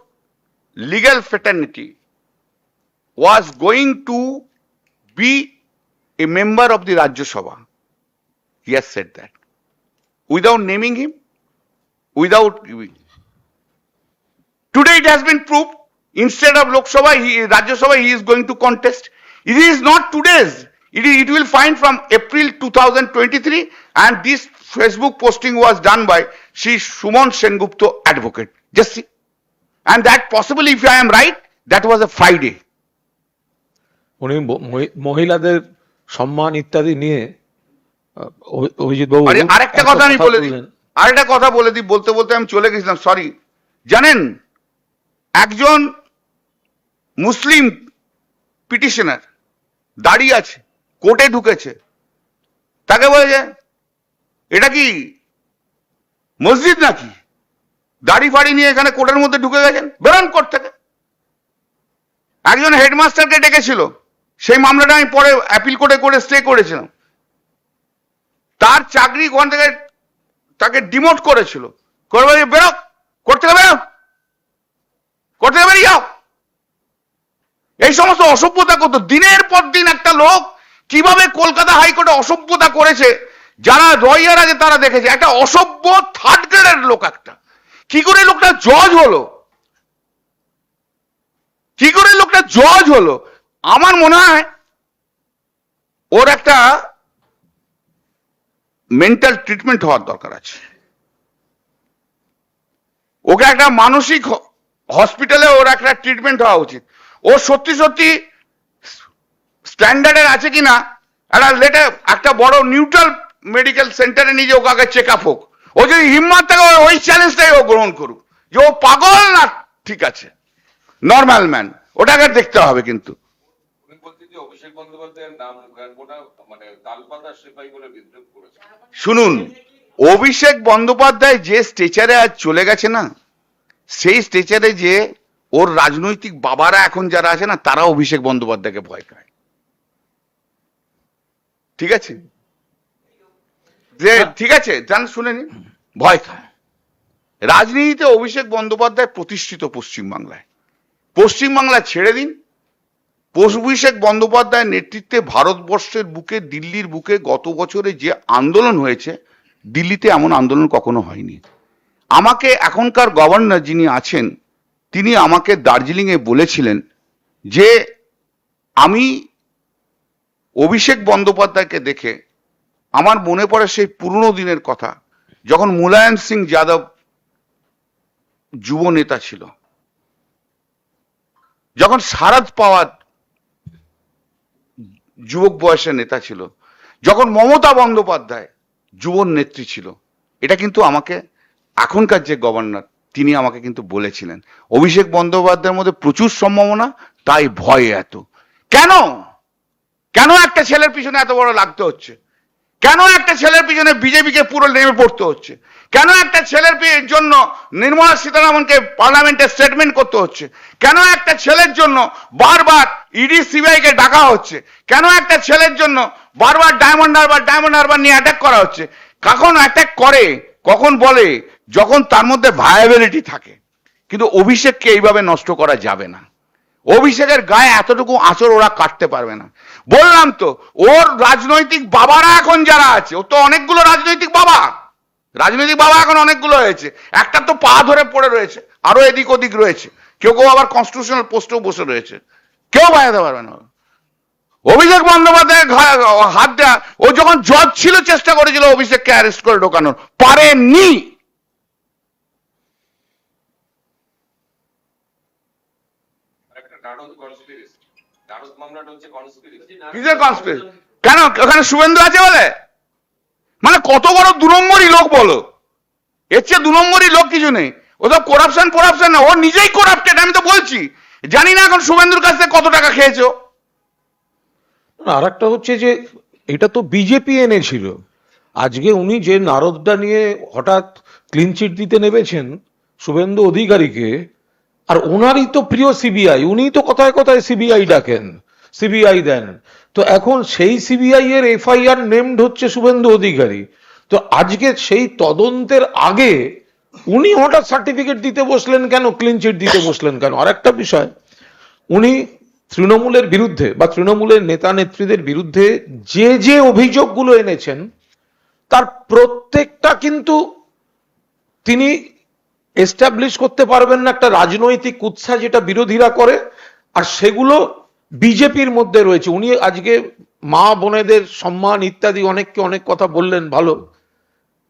legal fraternity was going to be a member of the Rajya Sabha. He has said that. Without naming him, without giving. Today it has been proved, instead of Lok Sabha, Rajya Sabha, he is going to contest. It is not today's. It will find from April 2023, and this Facebook posting was done by Shri Suman Sengupta advocate. Just see. And that possibly, if I am right, that was a Friday. উনি মহিলাদের সম্মান ইত্যাদি নিয়ে অভিজিৎ বাবু আরেকটা কথা আমি বলে দিই, বলতে বলতে আমি চলে গেছিলাম, সরি। জানেন, একজন মুসলিম পিটিশনার দাঁড়িয়ে আছে, কোর্টে ঢুকেছে, তাকে বলে যে এটা কি মসজিদ নাকি, দাড়ি ফাড়ি নিয়ে এখানে কোর্টের মধ্যে ঢুকে গেছেন, বেরোন কোর্ট থেকে। একজন হেডমাস্টারকে ডেকেছিল, সেই মামলাটা আমি পরে অ্যাপিল করে স্টে করেছিলাম। তার চাকরি ওখান থেকে তাকে ডিমোট করেছিল, করে বেরো, কোর্ট থেকে বেরো, কোর্ট থেকে বেরিয়ে যাও। এই সমস্ত অসভ্যতা করতো দিনের পর দিন। একটা লোক কিভাবে কলকাতা হাইকোর্টে অসভ্যতা করেছে, যারা লয়ার আছে তারা দেখেছে। একটা অসভ্য থার্ড গ্রেডের লোক, একটা কি করে লোকটা জজ হলো, কি করে লোকটা জজ হলো? আমার মনে হয় ওর একটা মেন্টাল ট্রিটমেন্ট হওয়ার দরকার আছে। ওকে একটা মানসিক হসপিটালে ওর একটা ট্রিটমেন্ট হওয়া উচিত। ও সত্যি সত্যি স্ট্যান্ডার্ডের আছে কিনা একটা বড় নিউট্রাল মেডিকেল সেন্টারে নিয়ে ওকে আগে চেক আপ হোক। ও যদি হিম্মত থাকে ওই চ্যালেঞ্জটাই ও গ্রহণ করুক, যে ও পাগল না ঠিক আছে নর্মাল ম্যান, ওটাকে দেখতে হবে। কিন্তু অভিষেক বন্দ্যোপাধ্যায়ের নাম মানে তালপাতা সেপাই বলে বিদ্রোহ করেছে। শুনুন, অভিষেক বন্দ্যোপাধ্যায় যে স্টেচারে আজ চলে গেছে না, সেই স্টেচারে যে ওর রাজনৈতিক বাবারা এখন যারা আছে না, তারা অভিষেক বন্দ্যোপাধ্যায়কে ভয় খায়। ঠিক আছে, যে ঠিক আছে জান শুনে নি, ভয় খায়। রাজনীতিতে অভিষেক বন্দ্যোপাধ্যায় প্রতিষ্ঠিত পশ্চিমবাংলায়। পশ্চিমবাংলা ছেড়ে দিন, অভিষেক বন্দ্যোপাধ্যায়ের নেতৃত্বে ভারতবর্ষের বুকে, দিল্লির বুকে গত বছরে যে আন্দোলন হয়েছে, দিল্লিতে এমন আন্দোলন কখনো হয়নি। আমাকে এখনকার গভর্নর যিনি আছেন, তিনি আমাকে দার্জিলিংয়ে বলেছিলেন যে আমি অভিষেক বন্দ্যোপাধ্যায়কে দেখে আমার মনে পড়ে সেই পুরনো দিনের কথা, যখন মুলায়ম সিং যাদব যুব নেতা ছিল, যখন শারদ পাওয়ার যুবক বয়সের নেতা ছিল, যখন মমতা বন্দ্যোপাধ্যায় যুব নেত্রী ছিল, এটা কিন্তু আমাকে এখনকার যে গভর্নর তিনি আমাকে কিন্তু বলেছিলেন অভিষেক বন্দ্যোপাধ্যায়ের মধ্যে প্রচুর সম্ভাবনা, তাই ভয় এত। কেন কেন একটা ছেলের পিছনে এত বড় লাগতে হচ্ছে? কেন একটা ছেলের পিছনে বিজেপিকে পুরো নেমে পড়তে হচ্ছে? কেন একটা ছেলের জন্য নির্মলা সীতারামনকে পার্লামেন্টে স্টেটমেন্ট করতে হচ্ছে? কেন একটা ছেলের জন্য বারবার ইডি সিবিআই কে ডাকা হচ্ছে? কেন একটা ছেলের জন্য বারবার ডায়মন্ড হারবার নিয়ে অ্যাটাক করা হচ্ছে? কখন অ্যাটাক করে, কখন বলে, যখন তার মধ্যে ভায়াবিলিটি থাকে। কিন্তু অভিষেককে এইভাবে নষ্ট করা যাবে না। অভিষেকের গায়ে এতটুকু আঁচড় ওরা কাটতে পারবে না। বললাম তো, ওর রাজনৈতিক বাবারা এখন যারা আছে, ও তো অনেকগুলো রাজনৈতিক বাবা এখন অনেকগুলো হয়েছে, একটা তো পা ধরে পড়ে রয়েছে, আরো এদিক ওদিক রয়েছে, কেউ কেউ আবার কনস্টিটিউশনাল পোস্টেও বসে রয়েছে, কেউ বাঁচাতে পারবে না। অভিষেক বন্দ্যোপাধ্যায়ের হাত দেওয়া, ও যখন জজ ছিল চেষ্টা করেছিল অভিষেককে অ্যারেস্ট করে ঢোকানোর, পারেনি। একটা নারদ মামলাটা হচ্ছে কনস্পিরেসি। কিসের কনস্পিরেসি? কেন ওখানে শুভেন্দু আছে বলে? মানে কত বড় 2 নম্বরই লোক বলো, এর চেয়ে 2 নম্বরই লোক কিছু নেই। ওসব করাপশন না, ও নিজেই করাপ্টেড, আমি তো বলছি। জানি না এখন শুভেন্দুর কাছ থেকে কত টাকা খেয়েছো। আর একটা হচ্ছে যে এটা তো বিজেপি এনেছিল। আজকে উনি যে নারদটা নিয়ে হঠাৎ ক্লিন চিট দিতে নেমেছেন শুভেন্দু অধিকারীকে, আর ওনারই তো প্রিয় সিবিআই, উনি তো কথায় কথায় সিবিআই ডাকেন, সিবিআই দেন। তো এখন সেই সিবিআই এর এফআইআর নেমড হচ্ছে শুভেন্দু অধিকারী। তো আজকে সেই তদন্তের আগে উনি হঠাৎ সার্টিফিকেট দিতে বসলেন কেন, ক্লিন চিট দিতে বসলেন কেন? আর একটা বিষয়, উনি তৃণমূলের বিরুদ্ধে বা তৃণমূলের নেতা নেত্রীদের বিরুদ্ধে যে যে অভিযোগগুলো এনেছেন তার প্রত্যেকটা কিন্তু তিনি এস্টাবলিশ করতে পারবেন না একটা রাজনৈতিক উৎসাহ যেটা বিরোধীরা করে, আর সেগুলো বিজেপির মধ্যে রয়েছে। উনি আজকে মা বোনেদের সম্মান ইত্যাদি অনেককে অনেক কথা বললেন, ভালো।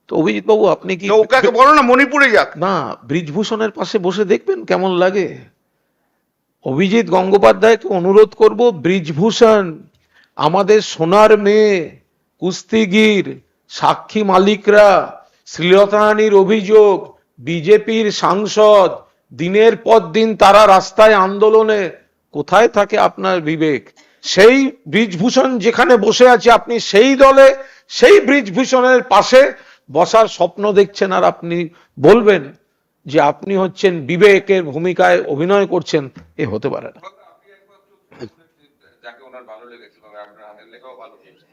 তো অভিজিৎ বাবু আপনি কি ওকে বলো না মণিপুরে যাক না, ব্রিজভূষণের পাশে বসে দেখবেন কেমন লাগে। অভিজিৎ গঙ্গোপাধ্যায়কে অনুরোধ করব, ব্রিজভূষণ আমাদের সোনার মেয়ে, কুস্তিগির, সাক্ষী মালিকরা, শ্লীলতাহানির অভিযোগ, বিজেপির সাংসদ, দিনের পর দিন তারা রাস্তায় আন্দোলনে, কোথায় থাকে আপনার বিবেক? সেই ব্রিজভূষণ যেখানে বসে আছে আপনি সেই দলে, সেই ব্রিজভূষণের পাশে বসার স্বপ্ন দেখছেন, আর আপনি বলবেন যে আপনি হচ্ছেন বিবেকের ভূমিকায় অভিনয় করছেন, এ হতে পারে না। আপনি একবার যাকে ওনার ভালো লেগেছিল, আপনার হাতের লেখাও ভালো লেগেছে,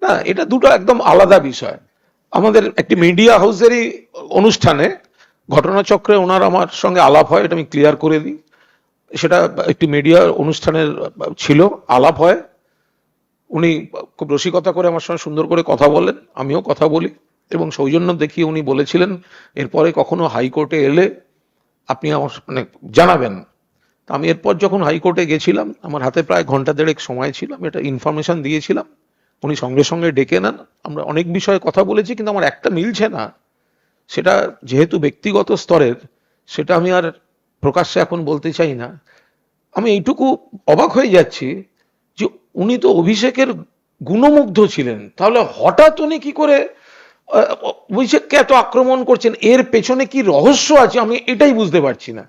না, এটা দুটো একদম আলাদা বিষয়। আমাদের একটি মিডিয়া হাউসেরই অনুষ্ঠানে ঘটনাচক্রে ওনার আমার সঙ্গে আলাপ হয়, এটা আমি ক্লিয়ার করে দিই। সেটা একটি মিডিয়া অনুষ্ঠানের ছিল, আলাপ হয়। উনি খুব রসিকতা করে আমার সঙ্গে সুন্দর করে কথা বলেন, আমিও কথা বলি, এবং সৌজন্য দেখিয়ে উনি বলেছিলেন এরপরে কখনো হাইকোর্টে এলে আপনি আমার মানে জানাবেন। আমি এরপর যখন হাইকোর্টে গেছিলাম, আমার হাতে প্রায় ঘন্টা দেড়েক সময় ছিল, আমি এটা ইনফরমেশন দিয়েছিলাম, উনি সঙ্গে সঙ্গে ডেকে নেন। আমরা অনেক বিষয়ে কথা বলেছি, কিন্তু আমার একটা মিলছে না, সেটা যেহেতু ব্যক্তিগত স্তরের, সেটা আমি আর প্রকাশ্যে এখন বলতে চাই না। আমি এইটুকু অবাক হয়ে যাচ্ছি যে উনি তো অভিষেকের গুণমুগ্ধ ছিলেন, তাহলে হঠাৎ উনি কি করে অভিষেককে এত আক্রমণ করছেন? এর পেছনে কি রহস্য আছে আমি এটাই বুঝতে পারছি না।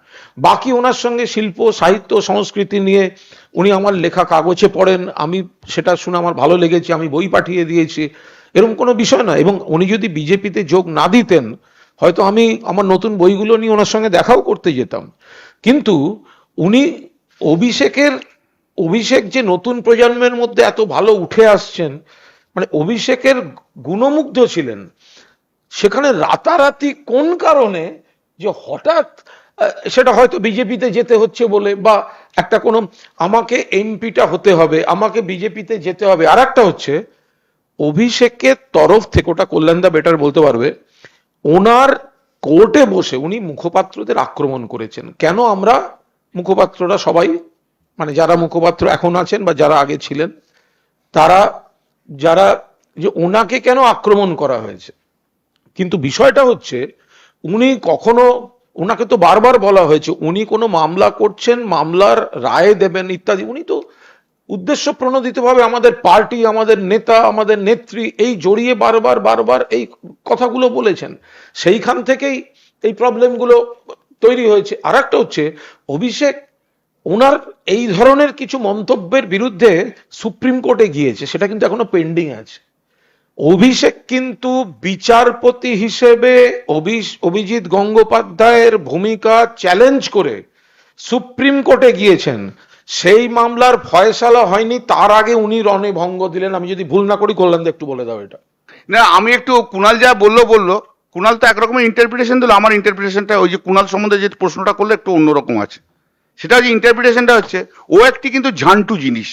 বাকি ওনার সঙ্গে শিল্প সাহিত্য সংস্কৃতি নিয়ে উনি আমার লেখা কাগজে পড়েন, আমি সেটা শুনে আমার ভালো লেগেছে, আমি বই পাঠিয়ে দিয়েছি, এরকম কোনো বিষয় না। এবং উনি যদি বিজেপিতে যোগ না দিতেন, হয়তো আমি আমার নতুন বইগুলো নিয়ে ওনার সঙ্গে দেখাও করতে যেতাম। কিন্তু উনি অভিষেক যে নতুন প্রজন্মের মধ্যে এত ভালো উঠে আসছেন, মানে অভিষেকের গুণমুগ্ধ ছিলেন, সেখানে রাতারাতি কোন কারণে যে হঠাৎ সেটা হয়তো বিজেপিতে যেতে হচ্ছে বলে, বা একটা কোনো আমাকে এমপিটা হতে হবে, আমাকে বিজেপিতে যেতে হবে। আর একটা হচ্ছে অভিষেকের তরফ থেকে, ওটা কল্যাণদা বেটার বলতে পারবে, ওনার কোর্টে বসে উনি মুখপাত্রদের আক্রমণ করেছেন। কেন আমরা মুখপাত্ররা সবাই, মানে যারা মুখপাত্র এখন আছেন বা যারা আগে ছিলেন, তারা যারা যে ওনাকে কেন আক্রমণ করা হয়েছে। কিন্তু বিষয়টা হচ্ছে উনি কখনো ওনাকে তো বারবার বলা হয়েছে উনি কোনো মামলা করছেন, মামলার রায় দেবেন ইত্যাদি। উনি তো উদ্দেশ্য প্রণোদিতভাবে আমাদের পার্টি, আমাদের নেতা, আমাদের নেত্রী এই জড়িয়ে বারবার বারবার এই কথাগুলো বলেছেন। সেইখান থেকেই এই প্রবলেমগুলো তৈরি হয়েছে। আর একটা হচ্ছে অভিষেক ওনার এই ধরনের কিছু মন্তব্যের বিরুদ্ধে সুপ্রিম কোর্টে গিয়েছে, সেটা কিন্তু এখনো পেন্ডিং আছে। অভিষেক কিন্তু বিচারপতি হিসেবে অভিজিৎ গঙ্গোপাধ্যায়ের ভূমিকা চ্যালেঞ্জ করে সুপ্রিম কোর্টে গিয়েছেন। সেই মামলার ফয়সালা হয়নি, তার আগে উনি রণে ভঙ্গ দিলেন। আমি যদি ভুল না করি, কল্যাণ একটু বলে দাও এটা। না, আমি একটু কুণাল যা বললো কুণাল তো একরকমের ইন্টারপ্রিটেশন দিল, আমার ইন্টারপ্রিটেশনটা ওই যে কুণাল সম্বন্ধে যে প্রশ্নটা করলে একটু অন্যরকম আছে। সেটা যে ইন্টারপ্রিটেশনটা হচ্ছে ও একটি কিন্তু ঝান্টু জিনিস,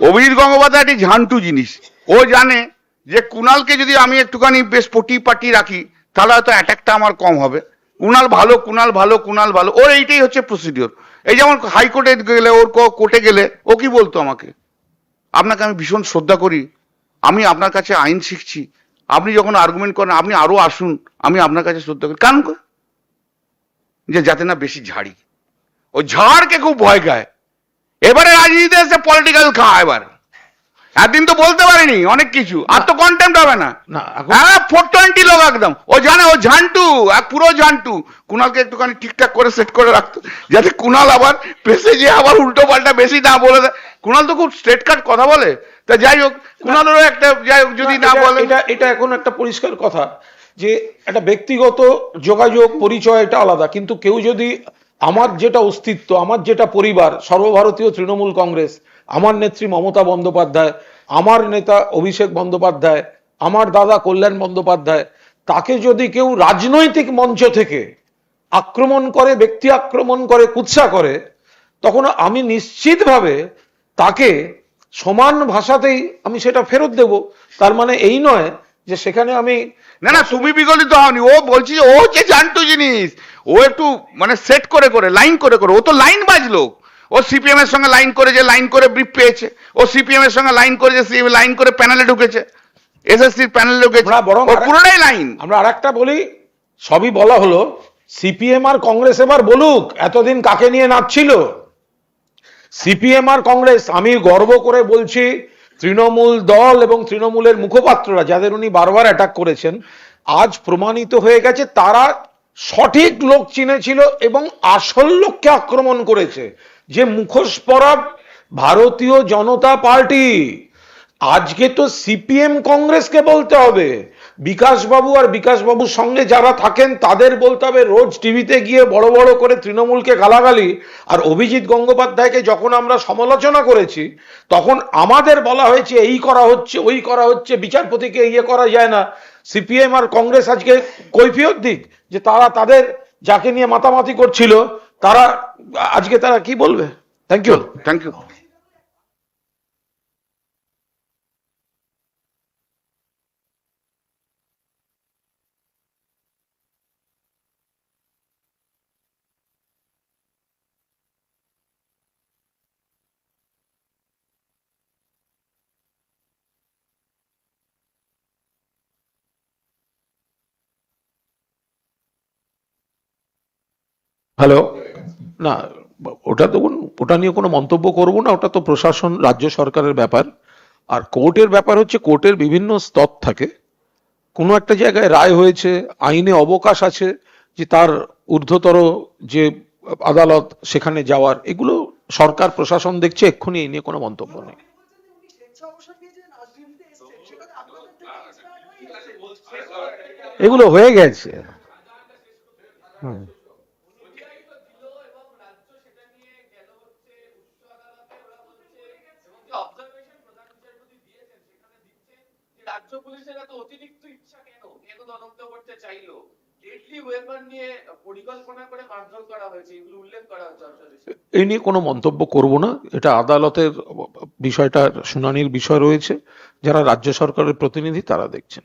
অভিজিৎ গঙ্গোপাধ্যায় একটি ঝান্টু জিনিস। ও জানে যে কুণালকে যদি আমি একটুখানি বেশ পটি রাখি তাহলে হয়তো অ্যাটাকটা আমার কম হবে। কুণাল ভালো, কুণাল ভালো, কুণাল ভালো, ওর এইটাই হচ্ছে প্রসিডিওর। এই যেমন হাইকোর্টে গেলে, ওর কোর্টে গেলে ও কি বলতো আমাকে, আপনাকে আমি ভীষণ শ্রদ্ধা করি, আমি আপনার কাছে আইন শিখছি, আপনি যখন আর্গুমেন্ট করেন আপনি আরো আসুন, আমি আপনার কাছে শ্রদ্ধা করি। কারণ যে যাতে না বেশি ঝাড়ি, ও ঝাড়কে খুব ভয় খায়। এবারে রাজনীতিতে এসে পলিটিক্যাল খায়। এবার একদিন তো বলতে পারিনি অনেক কিছু, আর তো কন্টেম্প হবে না। হ্যাঁ, 420 লোক একদম, ও জানে ও ঝান্টু, এক পুরো ঝান্টু। কুণালকে একটুখানি ঠিকঠাক করে সেট করে রাখতো, যাতে কুণাল আবার পেছে যে আবার উল্টো পাল্টা বেশি না বলে দেয়। কুণাল তো খুব স্ট্রেট কাট কথা বলে। তা যাই হোক, কুণালেরও একটা, যাই হোক, যদি না বলে, এটা এখন একটা পরিষ্কার কথা যে একটা ব্যক্তিগত যোগাযোগ পরিচয় এটা আলাদা, কিন্তু কেউ যদি আমার যেটা অস্তিত্ব, আমার যেটা পরিবার, সর্বভারতীয় তৃণমূল কংগ্রেস, আমার নেত্রী মমতা বন্দ্যোপাধ্যায়, আমার নেতা অভিষেক বন্দ্যোপাধ্যায়, আমার দাদা কল্যাণ বন্দ্যোপাধ্যায়, তাকে যদি কেউ রাজনৈতিক মঞ্চ থেকে আক্রমণ করে, ব্যক্তি আক্রমণ করে, কুৎসা করে, তখন আমি নিশ্চিতভাবে তাকে সমান ভাষাতেই আমি সেটা ফেরত দেব। তার মানে এই নয় যে সেখানে আমি, না না, তুমি বিগলিত হওনি। ও বলছি যে ও হচ্ছে জান্টু জিনিস, ও একটু মানে সেট করে লাইন করে, ও তো লাইন বাজলো। ও সিপিএম এর সঙ্গে লাইন করে, যে লাইন করে ব্রিফ পেয়েছে, ও সিপিএম এর সঙ্গে লাইন করে, যে লাইন করে প্যানেলে ঢুকেছে, এসএসসির প্যানেলে ঢুকেছে, বরং ও পুরোটাই লাইন। আমরা আরেকটা বলি, সবই বলা হলো, সিপিএম আর কংগ্রেস এবার বলুক এতদিন কাকে নিয়ে নাচছিল। সিপিএম আর কংগ্রেস, আমি গর্ব করে বলছি, তৃণমূল দল এবং তৃণমূলের মুখপাত্ররা যাদের উনি বারবার অ্যাটাক করেছেন, আজ প্রমাণিত হয়ে গেছে তারা সঠিক লোক চিনেছিল এবং আসল লোককে আক্রমণ করেছে, যে মুখোশ পরা ভারতীয় জনতা পার্টি। আজকে তো সিপিএম কংগ্রেসকে বলতে হবে, বিকাশ বাবু আর বিকাশ বাবুর সঙ্গে যারা থাকেন তাদের বলতে হবে, রোজ টিভিতে গিয়ে বড় বড় করে তৃণমূলকে গালাগালি। আর অভিজিৎ গঙ্গোপাধ্যায়কে যখন আমরা সমালোচনা করেছি তখন আমাদের বলা হয়েছে এই করা হচ্ছে, ওই করা হচ্ছে, বিচারপতিকে ইয়ে করা যায় না। সিপিএম আর কংগ্রেস আজকে কৈফিয়ত দিক যে তারা তাদের যাকে নিয়ে মাতামাতি করছিল, তারা আজকে তারা কি বলবে। Thank you. Thank you. Hello, না ওটা তো ওটা নিয়ে কোনো মন্তব্য করব না, ওটা তো প্রশাসন, রাজ্য সরকারের ব্যাপার। আর কোর্টের ব্যাপার হচ্ছে, কোর্টের বিভিন্ন স্তর থাকে, কোনো একটা জায়গায় রায় হয়েছে, আইনে অবকাশ আছে যে তার ঊর্ধ্বতর যে আদালত সেখানে যাওয়ার, এগুলো সরকার প্রশাসন দেখছে, এক্ষুনি এই নিয়ে কোনো মন্তব্য নেই। এগুলো হয়ে গেছে। হুম। রাজ্য পুলিশের এত অতিরিক্ত ইচ্ছা কেন, কেন তদন্ত করতে চাইলো, ডেডলি ওয়েপন নিয়ে পরিকল্পনা করে মারধর করা হয়েছে, এগুলো উল্লেখ করা হয়েছে। এই নিয়ে কোনো মন্তব্য করব না, এটা আদালতের বিষয়টা, শুনানির বিষয় রয়েছে, যারা রাজ্য সরকারের প্রতিনিধি তারা দেখছেন।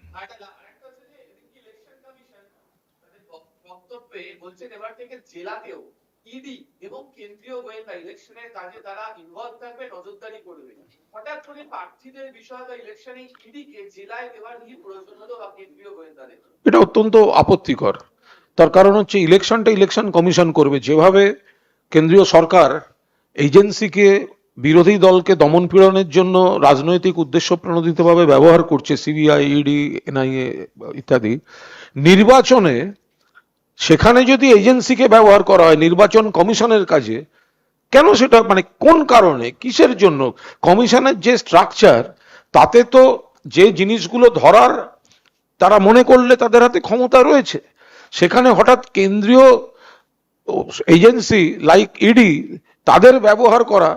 বক্তব্যে বলছেন এবার থেকে জেলাতেও ইডি এবং কেন্দ্রীয় গোয়েন্দা ইলেকশনের কাজে তারা ইনভলভ থাকবে, নজরদারি করবে। হঠাৎ করে প্রার্থীদের বিষয় বা ইলেকশনে ইডি কে জেলায় দেওয়ার কি প্রয়োজন হলো বা কেন্দ্রীয় গোয়েন্দাদের? এটা অত্যন্ত আপত্তিকর। তার কারণ হচ্ছে ইলেকশনটা ইলেকশন কমিশন করবে। যেভাবে কেন্দ্রীয় সরকার এজেন্সিকে বিরোধী দলকে দমন পীড়নের জন্য রাজনৈতিক উদ্দেশ্য প্রণোদিতভাবে ব্যবহার করছে, সিবিআই, ইডি, এনআইএ ইত্যাদি, নির্বাচনে সেখানে যদি এজেন্সিকে ব্যবহার করা হয় নির্বাচন কমিশনের কাজে, কেন সেটা, মানে কোন কারণে, কিসের জন্য? কমিশনের যে স্ট্রাকচার, তাতে তো যে জিনিসগুলো ধরার তারা মনে করলে তাদের হাতে ক্ষমতা রয়েছে, সেখানে হঠাৎ কেন্দ্রীয় এজেন্সি লাইক ইডি তাদের ব্যবহার করা,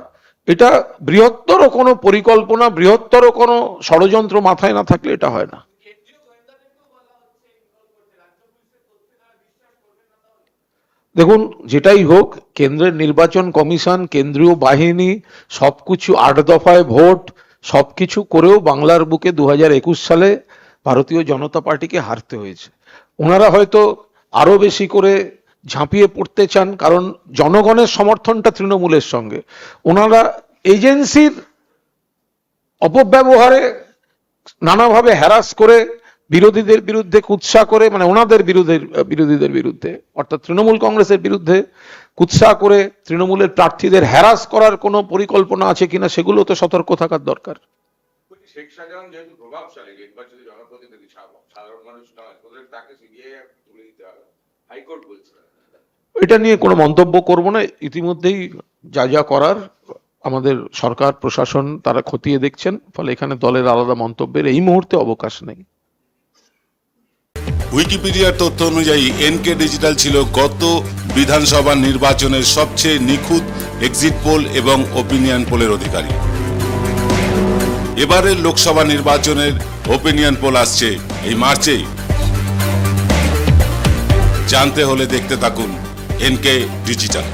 এটা বৃহত্তর কোনো পরিকল্পনা, বৃহত্তর কোনো ষড়যন্ত্র মাথায় না থাকলে এটা হয় না। দেখুন, যেটাই হোক, কেন্দ্রের নির্বাচন কমিশন, কেন্দ্রীয় বাহিনী, সবকিছু 8 দফায় ভোট, সবকিছু করেও বাংলার বুকে 2021 সালে ভারতীয় জনতা পার্টিকে হারতে হয়েছে। ওনারা হয়তো আরো বেশি করে ঝাঁপিয়ে পড়তে চান, কারণ জনগণের সমর্থনটা তৃণমূলের সঙ্গে। ওনারা এজেন্সির অপব্যবহারে নানাভাবে হ্যারাস করে, বিরোধীদের বিরুদ্ধে কুৎসা করে, মানে ওনাদের বিরোধীদের বিরুদ্ধে, অর্থাৎ তৃণমূল কংগ্রেসের বিরুদ্ধে কুৎসা করে তৃণমূলের প্রার্থীদের হ্যারাস করার কোনো পরিকল্পনা আছে কিনা সেগুলো তো সতর্ক থাকার দরকার। শেখ শাহজাহান যেহেতু প্রভাবশালী নির্বাচিত জনপ্রতিনিধি, সাধারণ মানুষ নয়, ওদের তাকে সিবিআই তুলে দিতে হবে, হাইকোর্ট বলছে। এটা নিয়ে কোনো মন্তব্য করব না। ইতিমধ্যেই যা যা করার আমাদের সরকার প্রশাসন তারা খতিয়ে দেখছেন, ফলে এখানে দলের আলাদা মন্তব্যের এই মুহূর্তে অবকাশ নেই। উইকিপিডিয়ার তথ্য অনুযায়ী এনকে ডিজিটাল ছিল গত বিধানসভা নির্বাচনের সবচেয়ে নিখুঁত এক্সিট পোল এবং ওপিনিয়ন পোলের অধিকারী। এবারের লোকসভা নির্বাচনের ওপিনিয়ন পোল আসছে এই মার্চেই। জানতে হলে দেখতে থাকুন এনকে ডিজিটাল।